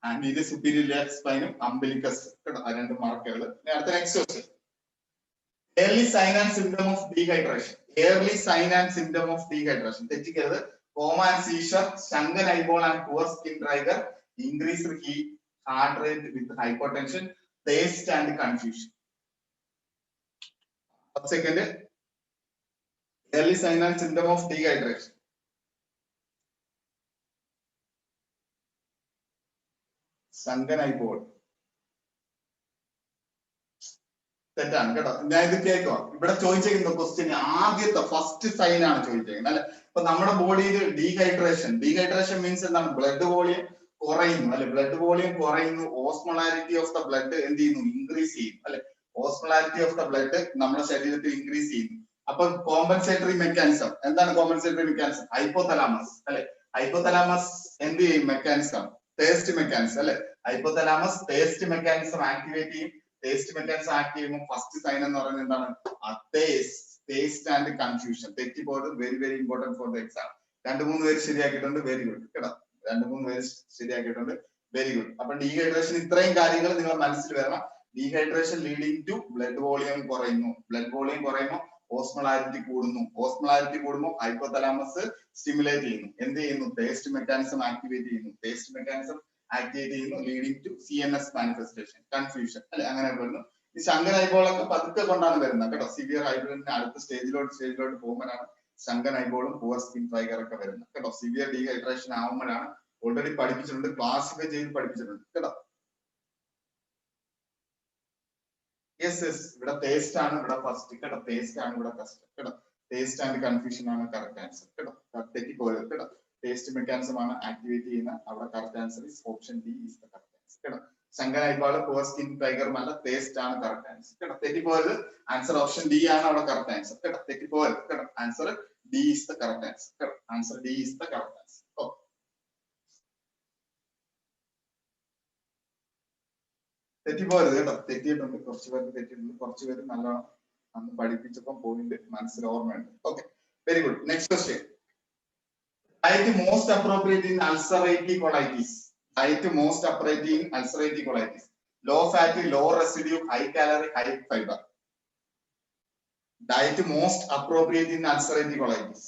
Anterior superior iliac സ്പൈനും umbilicus കേട്ടോ, ആ രണ്ട് മാർക്കുകൾ. അടുത്ത next question. Early sign and symptom of dehydration. Early sign and symptom of dehydration. തെറ്റിക്കരുത്. coma and seizure, shrunken eyeball and poor skin rigor, increased heat, heart rate with hypotension, thirst and confusion. Second, early sign and symptom of dehydration. Shrunken eyeball. തെറ്റാണ് കേട്ടോ. ഞാൻ ഇത് കേൾക്കുക, ഇവിടെ ചോദിച്ചിരിക്കുന്ന question ആദ്യത്തെ first sign ആണ് ചോദിച്ചിരിക്കുന്നത് അല്ലെ. ഇപ്പൊ നമ്മുടെ ബോഡിയിൽ ഡീഹൈഡ്രേഷൻ മീൻസ് എന്താണ്, ബ്ലഡ് വോളിയം കുറയുന്നു അല്ലെ, ബ്ലഡ് വോളിയം കുറയുന്നു, ഓസ്മോളാരിറ്റി ഓഫ് ദ ബ്ലഡ് എന്ത് ചെയ്യുന്നു, ഇൻക്രീസ് ചെയ്യുന്നു അല്ലെ, ഓസ്മോളാരിറ്റി ഓഫ് ദ ബ്ലഡ് നമ്മുടെ ശരീരത്തിൽ ഇൻക്രീസ് ചെയ്യുന്നു. അപ്പൊ കോമ്പൻസേറ്ററി മെക്കാനിസം എന്താണ്, കോമ്പൻസേറ്ററി മെക്കാനിസം ഹൈപ്പോതലാമസ് അല്ലെ, ഹൈപ്പോതലാമസ് എന്ത് ചെയ്യും, മെക്കാനിസം ടേസ്റ്റ് മെക്കാനിസം അല്ലെ, ഹൈപ്പോതലാമസ് ടേസ്റ്റ് മെക്കാനിസം ആക്ടിവേറ്റ് ചെയ്യും. ടേസ്റ്റ് മെക്കാനിസം ആക്ട് ചെയ്യുമ്പോൾ ഫസ്റ്റ് സൈൻ എന്ന് പറയുന്നത് എന്താണ്, ടേസ്റ്റ് ആൻഡ് കൺഫ്യൂഷൻ. തെറ്റിപ്പോയത് very very important for the exam. 2-3 പേര് ശരിയാക്കിയിട്ടുണ്ട്, വെരി ഗുഡ് കേട്ടോ, 2-3 പേര് ശരിയാക്കിയിട്ടുണ്ട്, വെരി ഗുഡ്. അപ്പൊ ഡീഹൈഡ്രേഷൻ ഇത്രയും കാര്യങ്ങൾ നിങ്ങൾ മനസ്സിൽ വരണം. Dehydration leading to blood volume കുറയുന്നു, ബ്ലഡ് വോളിയം കുറയുമ്പോൾ ഓസ്മോളാരിറ്റി കൂടുന്നു, ഓസ്മോളാരിറ്റി കൂടുമ്പോൾ ഹൈപ്പോതലാമസ് സ്റ്റിമുലേറ്റ് ചെയ്യുന്നു, എന്ത് ചെയ്യുന്നു, ടേസ്റ്റ് മെക്കാനിസം ആക്ടിവേറ്റ് ചെയ്യുന്നു, ടേസ്റ്റ് മെക്കാനിസം ആക്ടിവേറ്റ് ചെയ്യുന്നു, leading to CNS manifestation, confusion അല്ലെ, അങ്ങനെ വരുന്നു. ഈ ശങ്കൻ ഐബോളൊക്കെ പതുക്കെ കൊണ്ടാണ് വരുന്നത് കേട്ടോ. സിവിയർ ഐബോളിന്റെ അടുത്ത സ്റ്റേജിലോട്ട് പോകുമ്പോഴാണ് ശങ്കൻ ഐബോളും പുവർ സ്കിൻ ട്രൈഗർ ഒക്കെ വരുന്നത് കേട്ടോ. സിവിയർ ഡീഹൈഡ്രേഷൻ ആവുമ്പോഴാണ്, ഓൾറെഡി പഠിപ്പിച്ചിട്ടുണ്ട്, ക്ലാസിഫൈ ചെയ്ത് പഠിപ്പിച്ചിട്ടുണ്ട് കേട്ടോ. യെസ് യെസ്, ഇവിടെ ടേസ്റ്റ് ആണ് ഇവിടെ ഫസ്റ്റ് കേട്ടോ, ടേസ്റ്റ് ആണ് ഇവിടെ ഫസ്റ്റ് കേട്ടോ. ടേസ്റ്റ് ആൻഡ് കൺഫ്യൂഷൻ ആണ് കറക്റ്റ് ആൻസർ കേട്ടോ, തെറ്റിപ്പോയത് കേട്ടോ. ടേസ്റ്റ് മെക്കാനിസം ആണ് ആക്ടിവേറ്റ് ചെയ്യുന്ന, അവിടെ correct answer is option D is the correct answer കേട്ടോ. ശങ്കൻ ഐബാൾ പുവർ സ്കിൻ ടൈഗർ അല്ല, ടേസ്റ്റ് ആണ് കറക്റ്റ് ആൻസർ കേട്ടോ. തെറ്റിപ്പോയത് ആൻസർ ഓപ്ഷൻ ഡി ആണ് അവിടെ കറക്റ്റ് ആൻസർ കേട്ടോ. തെറ്റിപ്പോയത് കേട്ടോ, answer D is the correct answer കേട്ടോ. Answer D is the correct answer. Okay, തെറ്റിപ്പോയത് കേട്ടോ, തെറ്റിയിട്ടുണ്ട്, കുറച്ച് പേർക്ക് തെറ്റിയിട്ടുണ്ട്, കുറച്ച് പേര് നല്ലോണം അന്ന് പഠിപ്പിച്ചപ്പോൾ പോയിന്റ് മനസ്സിൽ ഓർമ്മയുണ്ട്. Okay, very good. Next question. Diet most appropriate in ulcerative colitis. Diet most appropriate in ulcerative colitis. Low fat, low residue, high calorie, high fiber. Diet most appropriate in ulcerative colitis.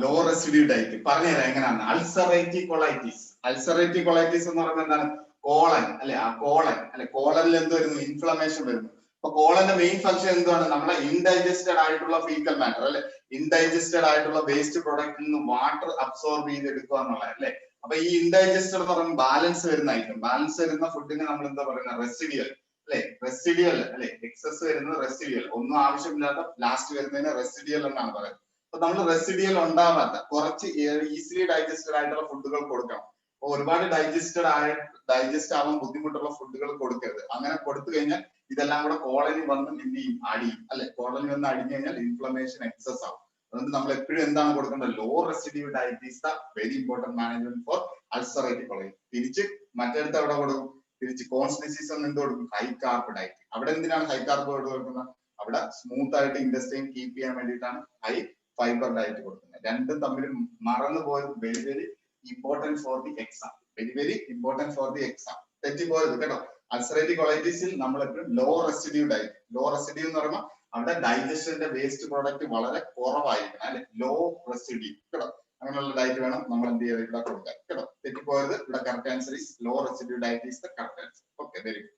Low residue diet പറഞ്ഞുതരാം എങ്ങനെയാണ്. Ulcerative colitis, ulcerative colitis എന്ന് പറയുന്നത് എന്താണ്, colon അല്ലെ, ആ colon അല്ലെ, കോളനിൽ എന്ത് വരുന്നു, ഇൻഫ്ലമേഷൻ വരുന്നു. അപ്പൊ കോളന്റെ മെയിൻ ഫംഗ്ഷൻ എന്താണ്, നമ്മളെ ഇൻഡൈജസ്റ്റഡ് ആയിട്ടുള്ള ഫീക്കൽ മാറ്റർ അല്ലെ, ഇൻഡൈജസ്റ്റഡ് ആയിട്ടുള്ള വേസ്റ്റ് പ്രൊഡക്റ്റിൽ നിന്ന് വാട്ടർ അബ്സോർബ് ചെയ്തെടുക്കുക എന്നുള്ളത് അല്ലെ. അപ്പൊ ഈ ഇൻഡൈജസ്റ്റഡ് എന്ന് പറയുമ്പോൾ ബാലൻസ് വരുന്ന ഐറ്റം, ബാലൻസ് വരുന്ന ഫുഡിനെ നമ്മൾ എന്താ പറയുന്നത്, റെസിഡിയൽ അല്ലെ, റെസിഡിയൽ അല്ലെ, എക്സസ് വരുന്നത് റെസിഡിയൽ, ഒന്നും ആവശ്യമില്ലാത്ത ലാസ്റ്റ് വരുന്നതിന് റെസിഡിയൽ എന്നാണ് പറയുന്നത്. അപ്പൊ നമ്മൾ റെസിഡിയൽ ഉണ്ടാവാത്ത കുറച്ച് ഈസിലി ഡൈജസ്റ്റഡ് ആയിട്ടുള്ള ഫുഡുകൾ കൊടുക്കണം. അപ്പൊ ഒരുപാട് ഡൈജസ്റ്റ് ആവാൻ ബുദ്ധിമുട്ടുള്ള ഫുഡുകൾ കൊടുക്കരുത്. അങ്ങനെ കൊടുത്തു കഴിഞ്ഞാൽ ഇതെല്ലാം കൂടെ കോളനി വന്ന് എന്ത് ചെയ്യും, അടിയും അല്ലെ. കോളനി വന്ന് അടിഞ്ഞു കഴിഞ്ഞാൽ ഇൻഫ്ലമേഷൻ എക്സസ് ആവും. അതുകൊണ്ട് നമ്മൾ എപ്പോഴും എന്താണ് കൊടുക്കേണ്ടത്, low residue diet is the very important management for ulcerative colitis. തിരിച്ച് മറ്റടുത്ത് എവിടെ കൊടുക്കും, തിരിച്ച് കോൺസ് ഡിസീസ് എന്ത് കൊടുക്കും, ഹൈ കാർബ് ഡയറ്റ്. അവിടെ എന്തിനാണ് ഹൈ കാർബ് കൊടുക്കുന്നത്, അവിടെ സ്മൂത്ത് ആയിട്ട് ഇൻഡസ്റ്റൈൻ കീപ്പ് ചെയ്യാൻ വേണ്ടിയിട്ടാണ് ഹൈ ഫൈബർ ഡയറ്റ് കൊടുക്കുന്നത്. രണ്ടും തമ്മിൽ മറന്നു പോയത് very very important for the exam, very very important for the exam. തെറ്റിപ്പോയത് കേട്ടോ. അൾസറേറ്റീവ് കൊളൈറ്റിസിൽ നമ്മൾ എപ്പോഴും low residue diet, low residue എന്ന് പറയുമ്പോൾ അവിടെ ഡൈജഷന്റെ വേസ്റ്റ് പ്രോഡക്റ്റ് വളരെ കുറവായിരിക്കണം അല്ലെ, ലോ റെസിഡ്യൂ കേട്ടോ. അങ്ങനെയുള്ള ഡയറ്റ് വേണം നമ്മൾ എന്ത് ചെയ്ത് ഇവിടെ കൊടുക്കാൻ കേട്ടോ. തെറ്റിപ്പോയത്. ഇവിടെ correct answer is low residue diet is the correct answer. Okay, very good.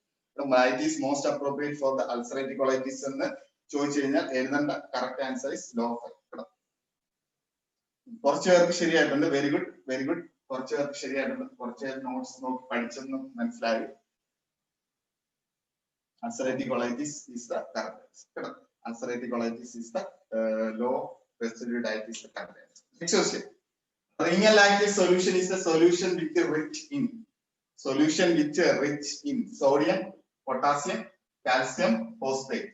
Diet is most appropriate for the ulcerative colitis എന്ന് ചോദിച്ചു കഴിഞ്ഞാൽ എഴുതേണ്ട correct answer is low of കേട്ടോ. കുറച്ചു പേർക്ക് ശരിയായിട്ടുണ്ട്. Very good, very good. കുറച്ചു പേർക്ക് ശരിയായിട്ടുണ്ട്. കുറച്ച് പേര് നോട്ട്സ് നോക്കി പഠിച്ചെന്ന് മനസ്സിലായി. Ulcerative colitis is the correct answer. Ulcerative colitis is the low residue diet is the correct answer. Next question. Renal lactate solution is the solution which rich in sodium, potassium, calcium, phosphate.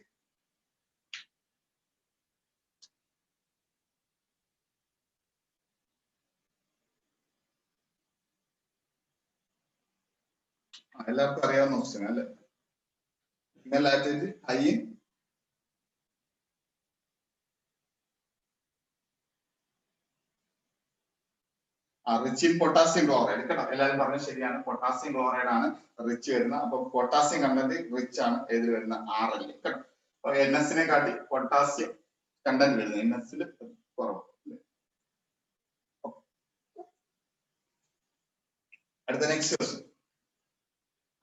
എല്ലാവർക്കും അറിയാവുന്ന question അല്ലേ? renal lactate high in rich in potassium chloride കേട്ടോ. എല്ലാവരും പറഞ്ഞത് ശരിയാണ്. Potassium chloride ആണ് rich വരുന്നത്. അപ്പൊ പൊട്ടാസ്യം കണ്ടന്റ് റിച്ച് ആണ് ഏതിൽ വരുന്ന RL കേട്ടോ. അപ്പൊ NS നെ കാട്ടി പൊട്ടാസ്യം കണ്ടന്റ് വരുന്നത് NS ൽ കുറവ്. അടുത്ത next question.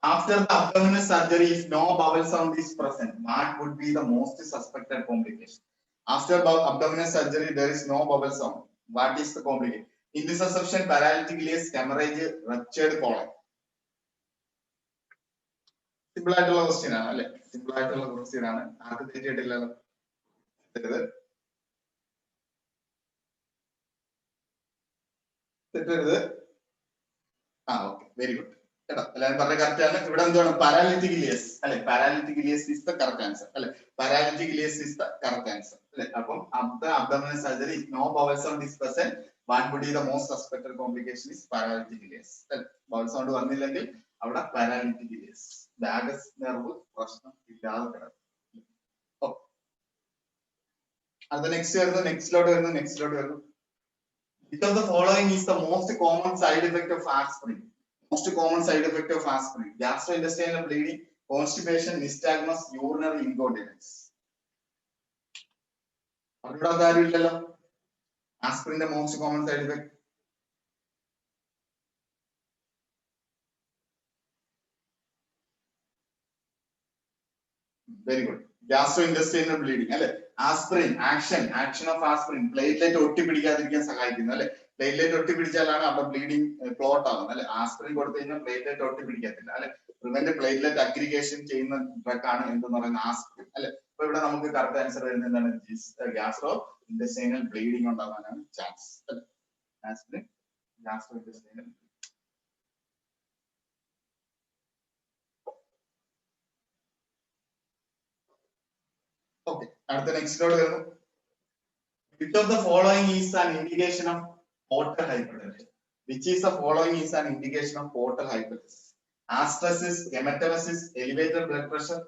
After the abdominal surgery, if no bowel sound is present, what would be the most suspected complication? After abdominal surgery, there is no bowel sound. What is the complication? Intussusception, paralytic ileus, hemorrhage, ruptured colon. Simple ആയിട്ടുള്ള question ആണ് അല്ലെ? Simple ആയിട്ടുള്ള question ആണ്. ആർക്കും തെറ്റിയിട്ടില്ലല്ലോ. തെറ്റരുത്. Okay, very good കേട്ടോ. എല്ലാവരും പറഞ്ഞ കറക്റ്റ് ആണ്. ഇവിടെ എന്താണ് പാരാലിറ്റിക് ഇലിയസ് അല്ലെ? Paralytic ileus is the correct answer അല്ലെ? Paralytic ileus is the correct answer അല്ലെ? അപ്പം after abdominal surgery, if no bowel sound is present, what would be the most suspected complication is paralytic ileus. Bowl sound വന്നില്ലെങ്കിൽ അവിടെ paralytic Elias, vagus nerve പ്രശ്നം ഇല്ലാതെ കിടക്കും. അത് next വരുന്നു. Which of the following is the most common side effect of aspirin? Most common side effect of aspirin: gastrointestinal bleeding, constipation, nystagmus, urinary incontinence. അവിടെ കാര്യമില്ലല്ലോ. ആസ്പിരിന്റെ most common side effect very good. Gastrointestinal bleeding അല്ലെ? Aspirin action of aspirin platelet ഒട്ടിപ്പിടിക്കാതിരിക്കാൻ സഹായിക്കുന്നു അല്ലെ? Platelet ഒട്ടിപ്പിടിച്ചാലാണ് അവിടെ bleeding clot ആവുന്നത് അല്ലെ? ആസ്പിരിൻ കൊടുത്തു കഴിഞ്ഞാൽ പ്ലേറ്റ്ലെറ്റ് ഒട്ടിപ്പിടിക്കത്തില്ല അല്ലെ? പ്രിവെന്റ് പ്ലേറ്റ്ലെറ്റ് അഗ്രിഗേഷൻ ചെയ്യുന്ന ഡ്രഗ് ആണ് എന്തെന്ന് പറയുന്ന ആസ്പിരിൻ അല്ലെ? അപ്പൊ ഇവിടെ നമുക്ക് കറക്റ്റ് ആൻസർ വരുന്നത് എന്താണ്? ഗ്യാസ്ട്രോ ഇൻറ്റെസ്റ്റൈനൽ ബ്ലീഡിംഗ് ഉണ്ടാവാനാണ് ചാൻസ് അല്ലെ? Aspirin gastrointestinal. ഓക്കെ, അടുത്ത നെക്സ്റ്റിലോട്ട് വരുന്നു. Which of the following is an indication of portal hypertension? Which is the following is an indication of portal hypertension? Asteresis, hematemesis, elevated blood pressure,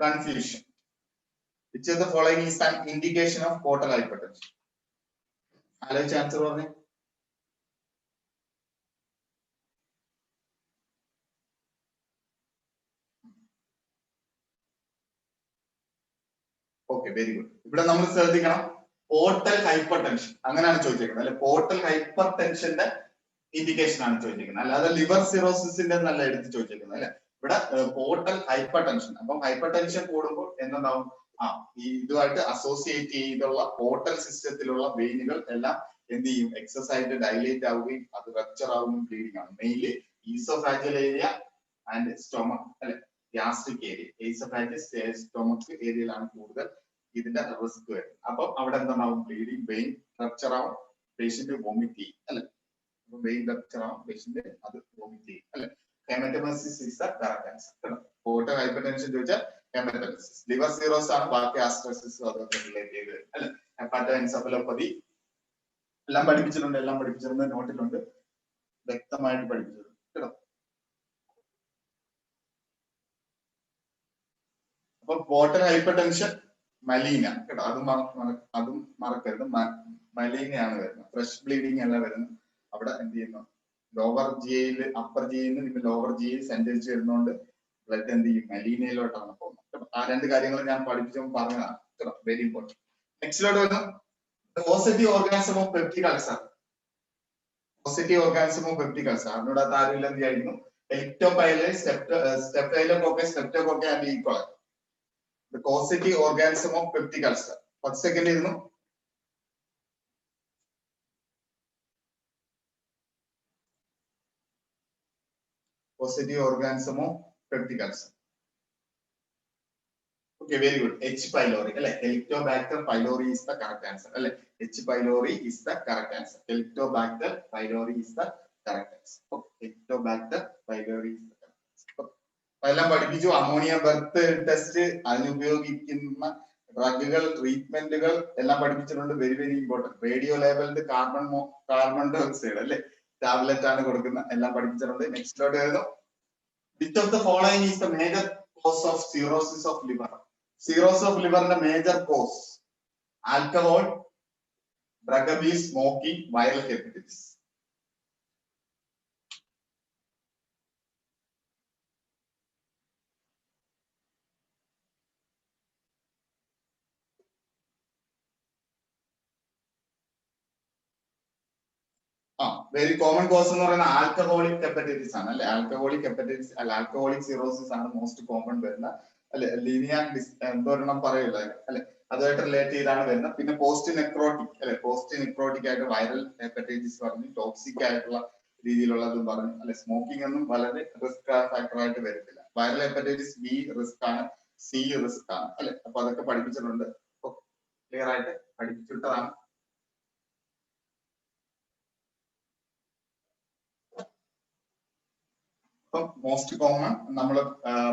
confusion. Which of the following is an indication of portal hypertension? ആലോചിച്ച് answer പറഞ്ഞേ. Okay, very good. ഇവിടെ നമ്മൾ ശ്രദ്ധിക്കണം, portal hyper tension അങ്ങനെയാണ് ചോദിച്ചിരിക്കുന്നത് അല്ലെ? Portal hyper ടെൻഷന്റെ indication ആണ് ചോദിച്ചിരിക്കുന്നത്, അല്ലാതെ ലിവർ സിറോസിന്റെ നല്ല എടുത്ത് ചോദിച്ചിരിക്കുന്നത് അല്ലെ? ഇവിടെ പോർട്ടൽ ഹൈപ്പർ ടെൻഷൻ. അപ്പം ഹൈപ്പർ ടെൻഷൻ കൂടുമ്പോൾ എന്തുണ്ടാവും? ഈ ഇതുമായിട്ട് അസോസിയേറ്റ് ചെയ്തുള്ള പോർട്ടൽ സിസ്റ്റത്തിലുള്ള വെയിനുകൾ എല്ലാം എന്ത് ചെയ്യും? എക്സസ് ആയിട്ട് ഡൈലേറ്റ് ആവുകയും അത് റപ്ചർ ആവുകയും ബ്ലീഡിംഗ് ആണ്. Mainly oesophageal area and stomach അല്ലെ? ഗ്യാസ്ട്രിക് ഏരിയ, ഈസോഫാജിയസ് സ്റ്റൊമക് ഏരിയയിലാണ് കൂടുതൽ ഇതിന്റെ റിസ്ക് വരുന്നത്. അപ്പൊ അവിടെ എന്തുണ്ടാവും? ബ്ലീഡിംഗ്, വെയിൻ റപ്ചർ ആവും, പേഷ്യന്റ് വോമിറ്റ് ചെയ്യും അല്ലെ? വെയിൻ റപ്ചർ ആവും, പേഷ്യന്റ് അത് വോമിറ്റ് ചെയ്യും അല്ലെ? Haematemesis is the correct answer. Portal hypertension ചോദിച്ചാൽ ഹെമറ്റോമസിസ്. ലിവർ സിറോസ് ആണ് ബാക്കി ആസ്ട്രോസിസ് അതൊക്കെ റിലേറ്റ് ചെയ്ത് അല്ലെ? ഹെപ്പാറ്റോഎൻസെഫലോപ്പതി എല്ലാം പഠിപ്പിച്ചിട്ടുണ്ട്, നോട്ടിലുണ്ട്, വ്യക്തമായിട്ട് പഠിപ്പിച്ചത് കേട്ടോ. അപ്പൊ പോർട്ടൽ ഹൈപ്പർടെൻഷൻ മലീന കേട്ടോ, അതും മറക്കരുത്. മലീനയാണ് വരുന്നത്, ഫ്രഷ് ബ്ലീഡിങ് അല്ല വരുന്നത്. അവിടെ എന്ത് ചെയ്യുന്നു? ലോവർ ജിയിൽ അപ്പർ ജിയിൽ നിന്ന് ലോവർ ജിയിൽ സെന്റൻസ് വരുന്നോണ്ട് ബ്ലഡ് എന്ത് ചെയ്യും? മലീനയിലോട്ടാണ് പോകുന്നത്. ആ രണ്ട് കാര്യങ്ങൾ ഞാൻ പഠിപ്പിച്ചപ്പോൾ പറഞ്ഞതാണ് കേട്ടോ, വെരി ഇമ്പോർട്ടന്റ്. നെക്സ്റ്റിലോട്ട് വരുന്നു, positive organism of peptic ulcer. Positive organism of peptic ulcers അതിനോട് ആരുമില്ലെന്ന് വിചാരിക്കുന്നു. എലിക്ടോപൈലേ staphylococci streptococci and equal. The causative organism of peptic ulcer. 10 second ഇരുന്നു. Causative organism of peptic ulcer. Okay, very good. H. pylori. Helicobacter pylori is the correct answer. H. pylori is the correct answer. Helicobacter pylori is the correct answer. Okay. Helicobacter pylori is the correct answer. എല്ലാം പഠിപ്പിച്ചു. Ammonia breath test, അതിനുപയോഗിക്കുന്ന ഡ്രഗുകൾ, ട്രീറ്റ്മെന്റുകൾ എല്ലാം പഠിപ്പിച്ചിട്ടുണ്ട്. Very very important. Radio labelled carbon dioxide tablet ആണ് കൊടുക്കുന്നത്. എല്ലാം പഠിപ്പിച്ചിട്ടുണ്ട്. നെക്സ്റ്റിലോട്ട് വരുന്നു. Which of the following is the major cause of cirrhosis of liver? Cirrhosis of ലിവറിന്റെ major cause alcohol, drug abuse, smoking, viral hepatitis. Very common cause എന്ന് പറയുന്ന alcoholic hepatitis ആണ്. ആൽക്കഹോളിക് ഹെപ്പറ്റൈറ്റിസ് ആൽക്കഹോളിക് സിറോസിസ് ആണ് most common വരുന്ന. Linear എന്തോരെണ്ണം പറയില്ല അതുമായിട്ട് relate ചെയ്താണ് വരുന്നത്. പിന്നെ പോസ്റ്റ് നെക്രോട്ടിക് പോസ്റ്റ് നെക്രോട്ടിക് ആയിട്ട് വൈറൽ ഹെപ്പറ്റൈറ്റിസ് പറഞ്ഞു, ടോക്സിക് ആയിട്ടുള്ള രീതിയിലുള്ളതും പറഞ്ഞു. സ്മോക്കിംഗ് ഒന്നും വളരെ റിസ്ക് ഫാക്ടർ ആയിട്ട് വരത്തില്ല. വൈറൽ ഹെപ്പറ്റൈറ്റിസ് ബി റിസ്ക് ആണ്, സി റിസ്ക് ആണ് അപ്പൊ അതൊക്കെ പഠിപ്പിച്ചിട്ടുണ്ട്. ക്ലിയർ ആയിട്ട് പഠിപ്പിച്ചിട്ടതാണ്. മോസ്റ്റ് കോമൺ നമ്മൾ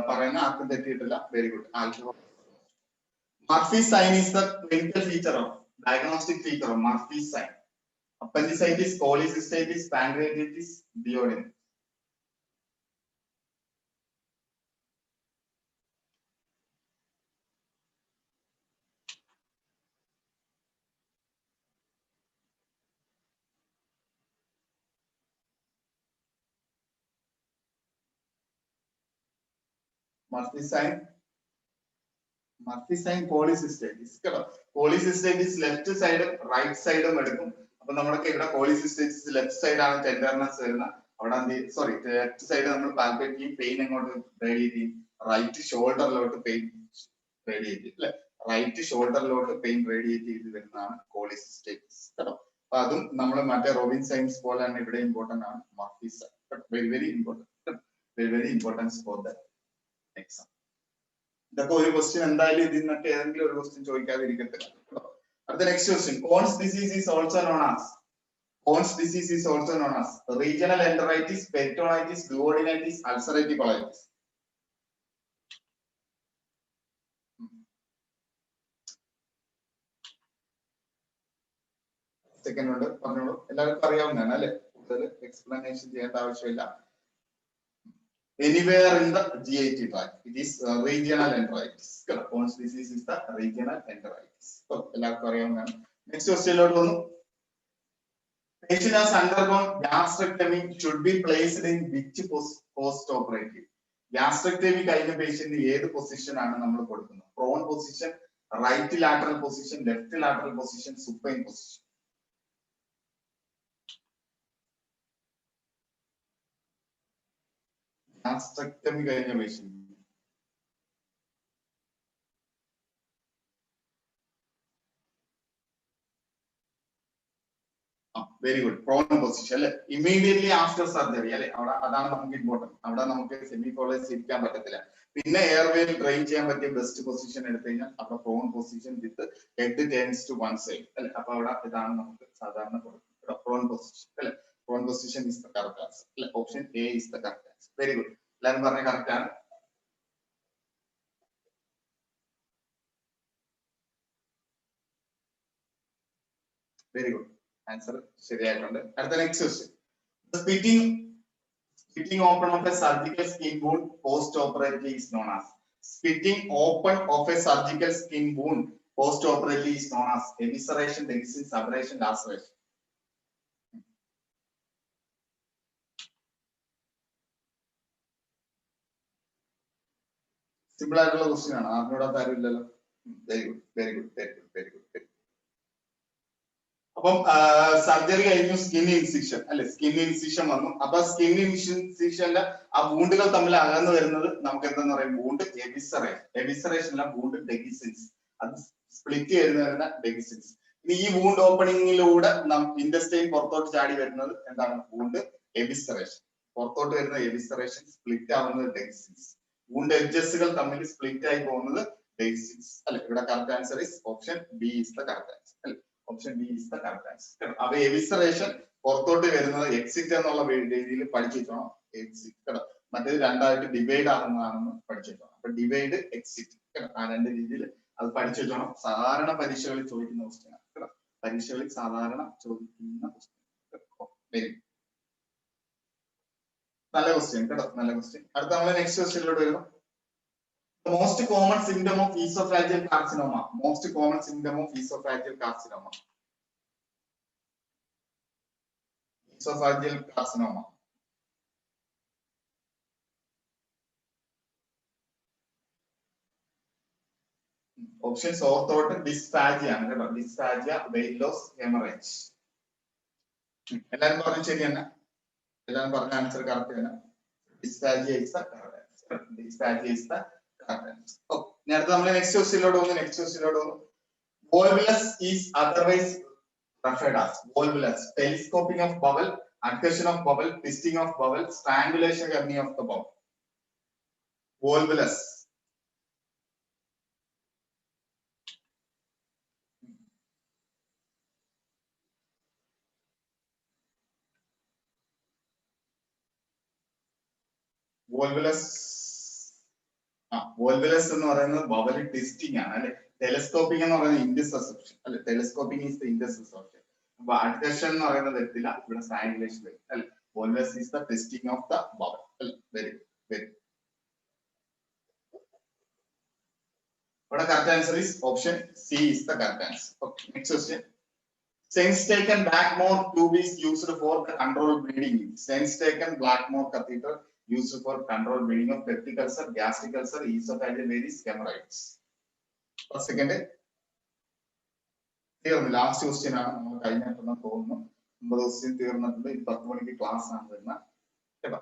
പറയുന്ന ആർക്കും തെറ്റിയിട്ടില്ല. Very good. Alcohol. Murphy sign is the clinical feature of diagnostic feature of Murphy sign. Appendicitis, cholecystitis, pancreatitis, duodenitis. Murphy sign cholecystitis കേട്ടോ. കോളിസിസ്റ്റൈറ്റിസ് ലെഫ്റ്റ് സൈഡും റൈറ്റ് സൈഡും എടുക്കും. അപ്പൊ നമ്മുടെ ഇവിടെ കോളിസിസ്റ്റൈറ്റിസ് ലെഫ്റ്റ് സൈഡ് ആണ് ടെൻഡർനെസ് വരുന്ന. അവിടെ സോറി ലെഫ്റ്റ് സൈഡ് നമ്മൾ പാൽപേറ്റ് ചെയ്യും, പെയിൻ എങ്ങോട്ട് റേഡിയേറ്റ് ചെയ്യും? റൈറ്റ് ഷോൾഡറിലോട്ട് പെയിൻ റേഡിയേറ്റ് ചെയ്യും റൈറ്റ് ഷോൾഡറിലോട്ട് പെയിൻ റേഡിയേറ്റ് ചെയ്ത് വരുന്നതാണ് കോളിസിസ്റ്റൈറ്റിസ് കേട്ടോ. അപ്പൊ അതും നമ്മൾ മറ്റേ റോബിൻ സൈൻസ് പോലെ തന്നെ ഇവിടെ ഇമ്പോർട്ടന്റ് ആണ്. Murphy sign very very important, very very importance for the exam. ഇതൊക്കെ ഒരു ക്വസ്റ്റ്യൻ എന്തായാലും ഇതിൽ നിന്നൊക്കെ ഏതെങ്കിലും ഒരു ക്വസ്റ്റ്യൻ ചോദിക്കാതിരിക്കത്തില്ല. അടുത്ത next question. Crohn's disease is also known as regional enteritis, peritonitis, duodenitis, ulcerative colitis. Second ഉണ്ട്, പറഞ്ഞോളൂ. എല്ലാവർക്കും അറിയാവുന്നതാണ് അല്ലെ, കൂടുതൽ എക്സ്പ്ലനേഷൻ ചെയ്യേണ്ട ആവശ്യമില്ല. Anywhere in the GIT tract, it is regional enteritis. Cones disease is the regional enteritis. So, എല്ലാവർക്കും അറിയാവുന്നതാണ്. Next question ലോട്ട് വന്നു. Patient has undergone gastrectomy, should be placed in which post operative? Gastrectomy കഴിഞ്ഞ patient ഏത് position ആണ് നമ്മൾ കൊടുക്കുന്നത്? Prone position, right lateral position, left lateral position, supine position. Gastrectomy കഴിഞ്ഞ patient very good. Prawn position അല്ലെ, immediately after surgery അല്ലെ. അവിടെ അതാണ് നമുക്ക് ഇമ്പോർട്ടന്റ്. അവിടെ നമുക്ക് സെമി കോളേജ് ഇരിക്കാൻ പറ്റത്തില്ല. പിന്നെ എയർവേയിൽ ട്രെയിൻ ചെയ്യാൻ പറ്റിയ ബെസ്റ്റ് പൊസിഷൻ എടുത്തു കഴിഞ്ഞാൽ അവിടെ prone position with head turns to one side അല്ലെ. അപ്പൊ അവിടെ ഇതാണ് നമുക്ക് സാധാരണ കൊടുക്കുന്നത് പ്രോൺ പൊസിഷൻ അല്ലെ. Prone position is the correct answer അല്ലെ. Option A is the correct answer. Very good. എല്ലാവരും പറഞ്ഞ കറക്റ്റ് ആണ്. Very good. ആൻസർ ശരിയായിട്ടുണ്ട്. അടുത്ത next question. Splitting open of a surgical skin wound post operatively is known as. Splitting open of a surgical skin wound post operatively is known as evisceration, dehiscence, abrasion, laceration. Simple ആയിട്ടുള്ള question ആണ്. അറിഞ്ഞൂടാത്ത ആരും ഇല്ലല്ലോ. Very good, very good, very good, very good. അപ്പം surgery കഴിഞ്ഞു, skin incision അല്ലെ, skin incision വന്നു. അപ്പൊ skin ഇൻസിഷന്റെ ആ വൂണ്ടുകൾ തമ്മിൽ അകന്നു വരുന്നത് നമുക്ക് എന്താന്ന് പറയും, വൂണ്ട് എവിസറേഷൻ. എവിസറേഷൻ അല്ല, വൂണ്ട് ഡെഗിസിൻസ്. അത് സ്പ്ലിറ്റ് വരുന്ന ഡെഗിസിൻസ്. ഇനി ഈ വൂണ്ട് ഓപ്പണിങ്ങിലൂടെ ഇന്റസ്റ്റൈൻ പുറത്തോട്ട് ചാടി വരുന്നത് എന്താണ്, വൂണ്ട് എവിസറേഷൻ. പുറത്തോട്ട് വരുന്ന എവിസറേഷൻ, സ്പ്ലിറ്റ് ആവുന്നത് ഡെഗിസിൻസ്. വൂണ്ട് എഡ്ജസുകൾ തമ്മിൽ സ്പ്ലിറ്റ് ആയി പോകുന്നത് ഡെഗിസിൻസ് അല്ലെ. ഇവിടെ correct answer is option B is the correct answer അല്ലെ. Option B is the correct answer. അപ്പൊ എവിസറേഷൻ പുറത്തോട്ട് വരുന്നത് എക്സിറ്റ് എന്നുള്ള രീതിയിൽ പഠിച്ചിട്ടോ. എക്സിറ്റ് മറ്റേത് രണ്ടായിട്ട് ഡിവൈഡ് ആകുന്നതാണെന്ന് പഠിച്ചിട്ടോ. അപ്പൊ ഡിവൈഡ് എക്സിറ്റ് ആ രണ്ട് രീതിയിൽ അത് പഠിച്ചു വെച്ചോണം. സാധാരണ പരീക്ഷകളിൽ ചോദിക്കുന്ന ക്വസ്റ്റ്യൻ ആണ്. പരീക്ഷകളിൽ സാധാരണ ചോദിക്കുന്ന ക്വസ്റ്റ്യൻ. വെരി നല്ല ക്വസ്റ്റ്യൻ കേട്ടോ, നല്ല ക്വസ്റ്റ്യൻ. അടുത്ത നമ്മളെ നെക്സ്റ്റ് ക്വസ്റ്റ്യനിലോട്ട് വരുന്നു. Most common symptom of oesophageal carcinoma. Most common symptom of oesophageal carcinoma. Oesophageal carcinoma. Options ഓർത്തോട്ട് ഡിസ്ഫാജിയ ആണ് കേട്ടോ. Dysphagia, weight loss, haemorrhage. എല്ലാരും പറഞ്ഞു ശരി തന്നെ, എല്ലാരും പറഞ്ഞ ആൻസർ കറക്റ്റ് തന്നെ. Dysphagia is the correct answer. Dysphagia is the correct answer. Okay, ഇനി അടുത്ത നമ്മൾ നെക്സ്റ്റ് ക്വസ്റ്റ്യനിലോട്ട് പോകുന്നു. നെക്സ്റ്റ് ക്വസ്റ്റ്യനിലോട്ട് പോകുന്നു. Volvulus is otherwise referred as volvulus. Telescoping of bowel, adhesion of bowel, twisting of bowel, strangulation hernia of the bowel. Volvulus. Volvulus. Volvulus എന്ന് പറയുന്നത് bowel twisting ആണ് അല്ലെ. ടെലസ്കോപ്പിംഗ് എന്ന് പറയുന്നത് ഇന്റർസെപ്ഷൻ അല്ലെ. Telescoping is the interception. അപ്പൊ അഡ്ഹഷൻ എന്ന് പറയുന്നത് എത്തില്ല, ഇവിടെ സ്ട്രാങ്കുലേഷൻ വരും അല്ലെ. Volvulus is the twisting of the bowel അല്ലെ. Very very. ഇവിടെ correct answer is option C is the correct answer. Okay, next question. Sense-taken Blackmore tube is used for the controlled bleeding. Sense-taken Blackmore catheter used for controlled bleeding of peptic ulcer, gastric ulcer, esophageal varices, hemorrhoids. First, second. തീർന്നു. Last question ആണ് നമ്മൾ കഴിഞ്ഞിട്ടെന്ന് തോന്നുന്നു. 9 question തീർന്നിട്ടുണ്ട്. 10 മണിക്ക് class ആണ് വരുന്നത് കേട്ടോ.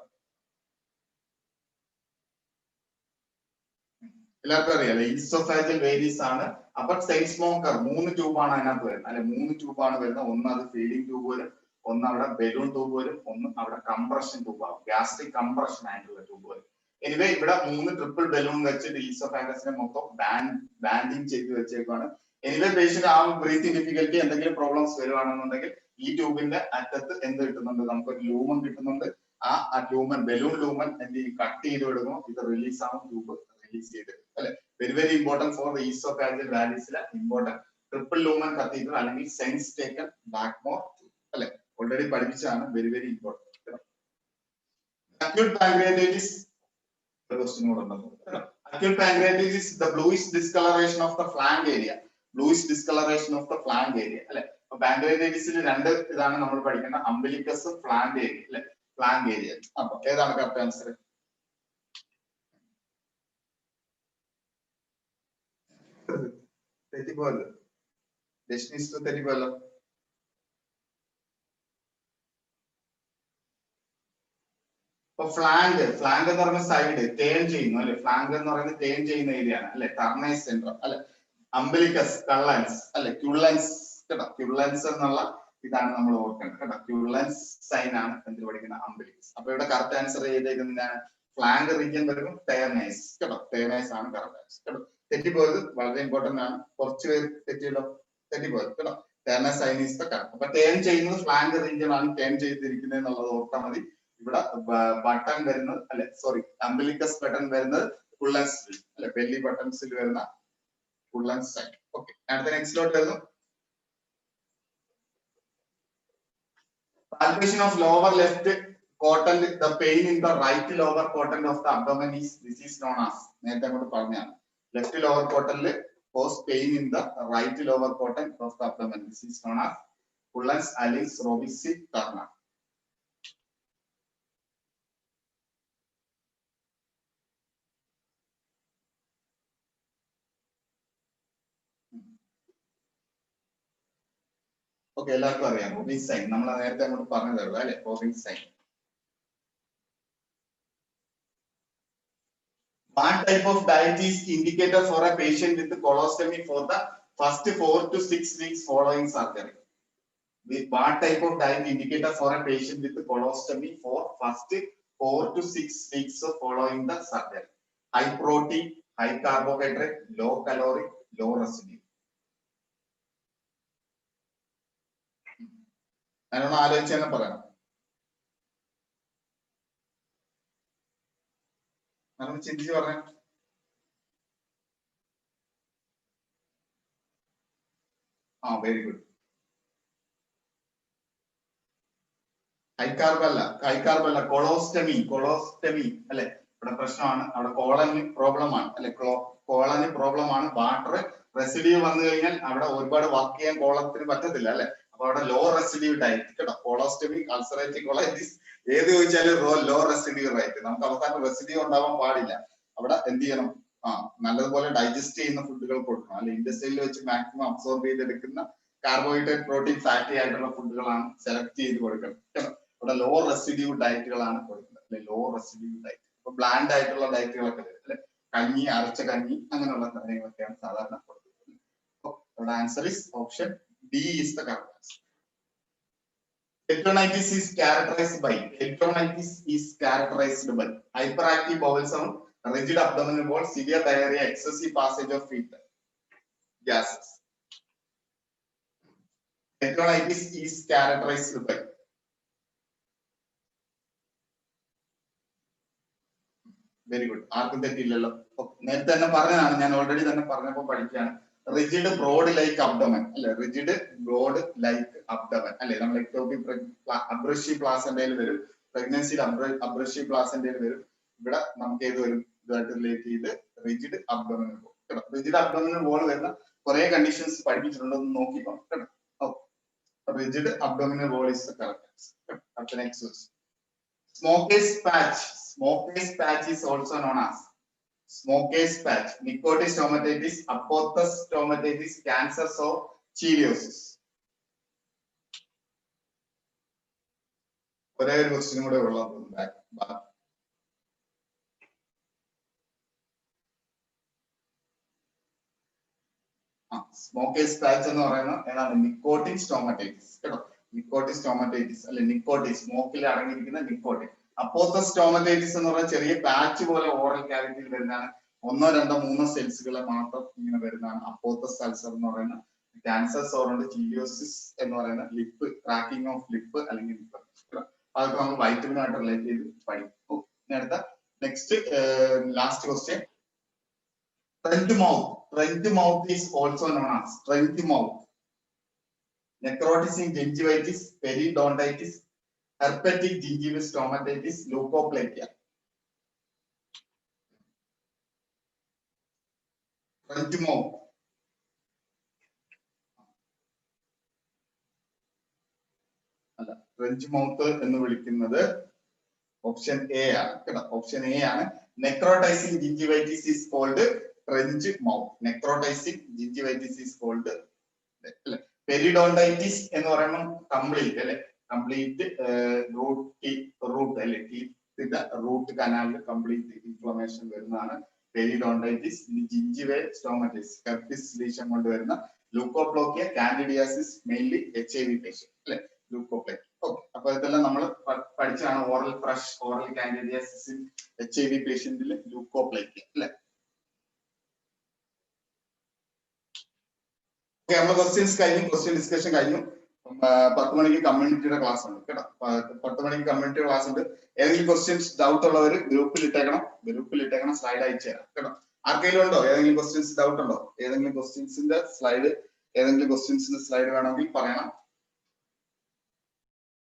എല്ലാവർക്കും അറിയാലോ ഈസോഫാജിയൽ വേരീസ് ആണ്. അപ്പൊ സെയിൽ സ്മോക്കർ 3 ട്യൂബാണ് അതിനകത്ത് വരുന്നത് അല്ലെ. 3 ട്യൂബാണ് വരുന്നത്. ഒന്ന് അത് ഫീഡിംഗ് ട്യൂബ് വരും, ഒന്ന് അവിടെ ബലൂൺ ട്യൂബ് വരും, ഒന്ന് അവിടെ കംപ്രഷൻ ട്യൂബ് ആവും, ഗ്യാസ്ട്രിക് കംപ്രഷൻ ആയിട്ടുള്ള ട്യൂബ് വരും. എനിവേ ഇവിടെ 3 ട്രിപ്പിൾ ബലൂൺ വെച്ചിട്ട് ഈസോഫാഗസിനെ മൊത്തം ബാൻഡിങ് ചെയ്ത് വെച്ചേക്കാണ്. എനിവേ പേഷ്യന്റ് ആ ബ്രീത്തിങ് ഡിഫിക്കൽറ്റി എന്തെങ്കിലും പ്രോബ്ലംസ് വരുവാണെന്നുണ്ടെങ്കിൽ ഈ ട്യൂബിന്റെ അറ്റത്ത് എന്ത് കിട്ടുന്നുണ്ട്, നമുക്കൊരു ലൂമൻ കിട്ടുന്നുണ്ട്. ആ ലൂമൻ, ബലൂൺ ലൂമൻ എന്ത് കട്ട് ചെയ്ത് വിടുന്നു, ഇത് റിലീസ് ആവും, ട്യൂബ് റിലീസ് ചെയ്ത് അല്ലെ. Very very important for oesophageal വാലിസിലെ ഇമ്പോർട്ടന്റ് ട്രിപ്പിൾ ലൂമൻ കത്തീഡ്രൽ അല്ലെങ്കിൽ സെൻസ് ടേക്കൻ ബാക്ക്മോർ അല്ലെ. ഓൾറെഡി പഠിപ്പിച്ചതാണ്. വെരി വെരി ഇമ്പോർട്ടന്റ്. Acute pancreatitis acute pancreatitis is the bluish discoloration of the flank area. Bluish discoloration of the flank area അല്ലെ. അപ്പൊ പാൻക്രിയാറ്റൈറ്റിസിൽ രണ്ട് ഇതാണ് നമ്മൾ പഠിക്കുന്ന, അംബിലിക്കസ്, ഫ്ലാങ്ക് ഏരിയ അല്ലെ. Flank area. അപ്പൊ ഏതാണ് കറക്റ്റ് ആൻസർ? തെറ്റിപ്പോയല്ലോ, ഡെസ്റ്റിനിസ്റ്റ് തെറ്റിപ്പോയല്ലോ. ഇപ്പൊ ഫ്ലാങ്ക് എന്ന് പറയുന്ന സൈഡ് ടേൺ ചെയ്യുന്നു അല്ലെ. ഫ്ലാങ്ക് എന്ന് പറയുന്നത് ടേൺ ചെയ്യുന്ന ഏരിയ ആണ് അല്ലെ. ടർണൈസ് സെൻട്രം അല്ലെ. അംബിലിക്കസ്, കള്ളൻസ് അല്ലെ. ക്യുള്ളൻസ് കേട്ടോ. ക്യുള്ളൻസ് എന്നുള്ള ഇതാണ് നമ്മൾ ഓർക്കേണ്ടത് കേട്ടോ. ക്യുള്ളൻസ് സൈൻ ആണ് എന്തിൽ പഠിക്കുന്ന അംബിലിക്കസ്. അപ്പൊ ഇവിടെ കറക്റ്റ് ആൻസർ ചെയ്തേക്കുന്നതാണ് ഫ്ലാങ്ക് റീജിയൻ വരും ടേർനൈസ് കേട്ടോ. ടേർനൈസ് ആണ് കറക്റ്റ് ആൻസർ കേട്ടോ. തെറ്റിപ്പോയത് വളരെ ഇമ്പോർട്ടന്റ് ആണ്. കുറച്ച് പേര് തെറ്റിയല്ലോ, തെറ്റിപ്പോയത് കേട്ടോ. ടേർനൈസ് സൈൻ ഈസ് ദ കറക്റ്റ്. അപ്പൊ ടേൺ ചെയ്യുന്നത് ഫ്ലാങ്ക് റീജിയൻ ആണ് ടേൺ ചെയ്തിരിക്കുന്നത് എന്നുള്ളത് ഓർത്താൽ മതി. ഇവിടെ ബട്ടൺ വരുന്നത് അല്ലെ, സോറി, അംബിലിക്കസ് ബട്ടൺ വരുന്നത് കുള്ളൻസ് അല്ലെ. ബെല്ലി ബട്ടൺസിൽ വരുന്ന കുള്ളൻസ് സൈൻ. ഓക്കെ, അടുത്ത നെക്സ്റ്റിലോട്ട് വരുന്നു. Palpation of lower left quadrant, the pain in the right lower quadrant of the abdomen is, this is known as, നേരത്തെ അങ്ങോട്ട് പറഞ്ഞാണ്, ലെഫ്റ്റ് ലോവർ ക്വാർട്ടറിൽ cause pain in the right lower quadrant of the abdomen, this is known as Cullen's Allis Robisi Turner. Okay, എല്ലാവർക്കും അറിയാം Robin sign. നമ്മൾ നേരത്തെ അങ്ങോട്ട് പറഞ്ഞതേ അല്ലെ, Robin sign. What type of diet is indicated for a patient with colostomy for the first 4 to 6 weeks following surgery? What type of diet indicated for a patient with colostomy for first 4 to 6 weeks following the surgery? High protein, high carbohydrate, low calorie, low residue. ഞാനൊന്ന് ആലോചിച്ച് തന്നെ പറയാം. ഞാനൊന്ന് ചിന്തിച്ച് പറയാം. Very good. High carb അല്ല, colostomy അല്ലെ. ഇവിടെ പ്രശ്നമാണ്, അവിടെ കോളന് പ്രോബ്ലം ആണ് അല്ലെ, കോളന് പ്രോബ്ലം ആണ്. വാട്ടർ റെസിഡ്യൂ വന്നു കഴിഞ്ഞാൽ അവിടെ ഒരുപാട് വർക്ക് ചെയ്യാൻ കോളത്തിന് പറ്റത്തില്ല അല്ലെ. അപ്പൊ അവിടെ ലോ റെസിഡ്യൂ ഡയറ്റ് കേട്ടോ. കൊളോസ്റ്റമി, അൾസറേറ്റീവ് കൊളൈറ്റിസ് ഏത് ചോദിച്ചാലും ലോ റെസിഡ്യൂ ഡയറ്റ്. നമുക്ക് അവസാനം റെസിഡ്യൂ ഉണ്ടാവാൻ പാടില്ല. അവിടെ എന്ത് ചെയ്യണം? നല്ലതുപോലെ ഡൈജസ്റ്റ് ചെയ്യുന്ന ഫുഡുകൾ കൊടുക്കണം അല്ലെ. ഇൻഡസ്ട്രിയിൽ വെച്ച് മാക്സിമം അബ്സോർബ് ചെയ്തെടുക്കുന്ന കാർബോഹൈഡ്രേറ്റ്, പ്രോട്ടീൻ, ഫാറ്റി ആയിട്ടുള്ള ഫുഡുകളാണ് സെലക്ട് ചെയ്ത് കൊടുക്കണം. ഇവിടെ ലോ റെസിഡ്യൂ ഡയറ്റുകളാണ് കൊടുക്കുന്നത് അല്ലെ. Low residue diet. ഇപ്പൊ ബ്ലാൻഡ് ആയിട്ടുള്ള ഡയറ്റുകളൊക്കെ വരും അല്ലെ. കഞ്ഞി, അരച്ച കഞ്ഞി, അങ്ങനെയുള്ള കാര്യങ്ങളൊക്കെയാണ് സാധാരണ കൊടുക്കുന്നത്. Answer is option B is the correct answer. Peritonitis is characterized by hyperactive bowel sound, rigid abdominal wall, severe diarrhea, excessive passage of fecal gases. Peritonitis is characterized by very good. ആർക്കും തെറ്റില്ലല്ലോ. നേരത്തെ തന്നെ പറഞ്ഞതാണ്, ഞാൻ already തന്നെ പറഞ്ഞപ്പോൾ പഠിക്കുകയാണ്. Rigid board like abdomen അല്ലെ. Rigid board like abdomen അല്ലെ. നമ്മൾ എക്ടോപിക് അബ്രസീവ് പ്ലാസന്റയിൽ വരും, പ്രഗ്നൻസിയിൽ അബ്രസീവ് പ്ലാസന്റയിൽ വരും. ഇവിടെ നമുക്ക് ഏത് വരും? ഇതുമായിട്ട് റിലേറ്റ് ചെയ്ത് റിജിഡ് അബ്ഡോമിനൽ വോൾ കേട്ടോ. റിജിഡ് അബ്ഡോമിനൽ വോൾ വരുന്ന കുറെ കണ്ടീഷൻസ് പഠിപ്പിച്ചിട്ടുണ്ട്, ഒന്ന് നോക്കിക്കോ കേട്ടോ. Rigid abdominal wall is the correct answer. അടുത്ത next question. Smoker's patch is also known as smoker's patch, Nicotis stomatitis, Apothecus stomatitis, cancer or chiliosis. ഒരേ ഒരു ക്വസ്റ്റ്യൻ കൂടെ ഉള്ളത്. സ്മോക്കേഴ്സ് പാച്ച് എന്ന് പറയുന്നത് ഏതാണ്? നിക്കോട്ടിൻ സ്റ്റോമറ്റൈറ്റിസ് കേട്ടോ. നിക്കോട്ടിൻ സ്റ്റോമറ്റൈറ്റിസ് അല്ലെ, നിക്കോട്ടിൻ സ്മോക്കിൽ അടങ്ങിയിരിക്കുന്ന നിക്കോട്ടിൻ. അപ്പോത്തസ് സ്റ്റോമറ്റൈറ്റിസ് എന്ന് പറയുന്ന ചെറിയ പാച്ച് പോലെ ഓറൽ കാവിറ്റിയിൽ വരുന്നതാണ്. 1, 2, 3 സെൽസുകളെ മാത്രം ഇങ്ങനെ വരുന്നതാണ് അപ്പോത്തസ് അൾസർ എന്ന് പറയുന്ന. ക്യാൻസർ സോറുണ്ട്, ചീലിയോസിസ് എന്ന് പറയുന്ന ലിപ്പ്, ക്രാക്കിംഗ് ഓഫ് ലിപ്പ് അല്ലെങ്കിൽ ലിപ്പ്. അതൊക്കെ നമ്മൾ വൈറ്റമിനായിട്ട് റിലേറ്റ് ചെയ്ത് പഠിക്കും. അടുത്ത next last question. Trench mouth is also known as trench mouth, necrotic gingivitis, periodontitis, herpetic gingival stomatitis, leukoplakia. Trench mouth അല്ല, ട്രെഞ്ച് മൗത്ത് എന്ന് വിളിക്കുന്നത് ഓപ്ഷൻ എ ആണ് കേട്ടോ. ഓപ്ഷൻ എ ആണ്. Necrotising gingivitis is called trench mouth. Necrotising gingivitis is called അല്ലെ. Periodontitis എന്ന് പറയുമ്പോൾ complete അല്ലെ, കംപ്ലീറ്റ് റൂട്ട് അല്ലെ, ടീത്തിന്റെ റൂട്ട് കനാലിൽ കംപ്ലീറ്റ് ഇൻഫ്ലമേഷൻ വരുന്നതാണ് periodontitis. Gingival stomatitis herpes lesion കൊണ്ടുവരുന്ന leukoplakia, candidiasis mainly HIV patient അല്ലെ, ലൂക്കോപ്ലോക്കിയ. ഓക്കെ, അപ്പൊ ഇതെല്ലാം നമ്മൾ പഠിച്ചാണ്. ഓറൽ കാൻഡിഡിയാസിസ് HIV പേഷ്യന്റിൽ ലൂക്കോപ്ലോക്കിയ അല്ലെ. ഓക്കെ, നമ്മുടെ ക്വസ്റ്റ്യൻസ് കഴിഞ്ഞു, ക്വസ്റ്റ്യൻ ഡിസ്കഷൻ കഴിഞ്ഞു. 10 മണിക്ക് കമ്മ്യൂണിറ്റിയുടെ ക്ലാസ് ഉണ്ട് കേട്ടോ. 10 മണിക്ക് കമ്മ്യൂണിറ്റി ക്ലാസ് ഉണ്ട്. ഏതെങ്കിലും ക്വസ്റ്റ്യൻസ് ഡൗട്ട് ഉള്ളവർ ഗ്രൂപ്പിൽ ഇട്ടേക്കണം, സ്ലൈഡ് അയച്ചു തരാം കേട്ടോ. ആർക്കെങ്കിലും ഉണ്ടോ ഏതെങ്കിലും ക്വസ്റ്റ്യൻസ് ഡൗട്ട് ഉണ്ടോ? ഏതെങ്കിലും ക്വസ്റ്റ്യൻസിന്റെ സ്ലൈഡ് വേണമെങ്കിൽ പറയണം.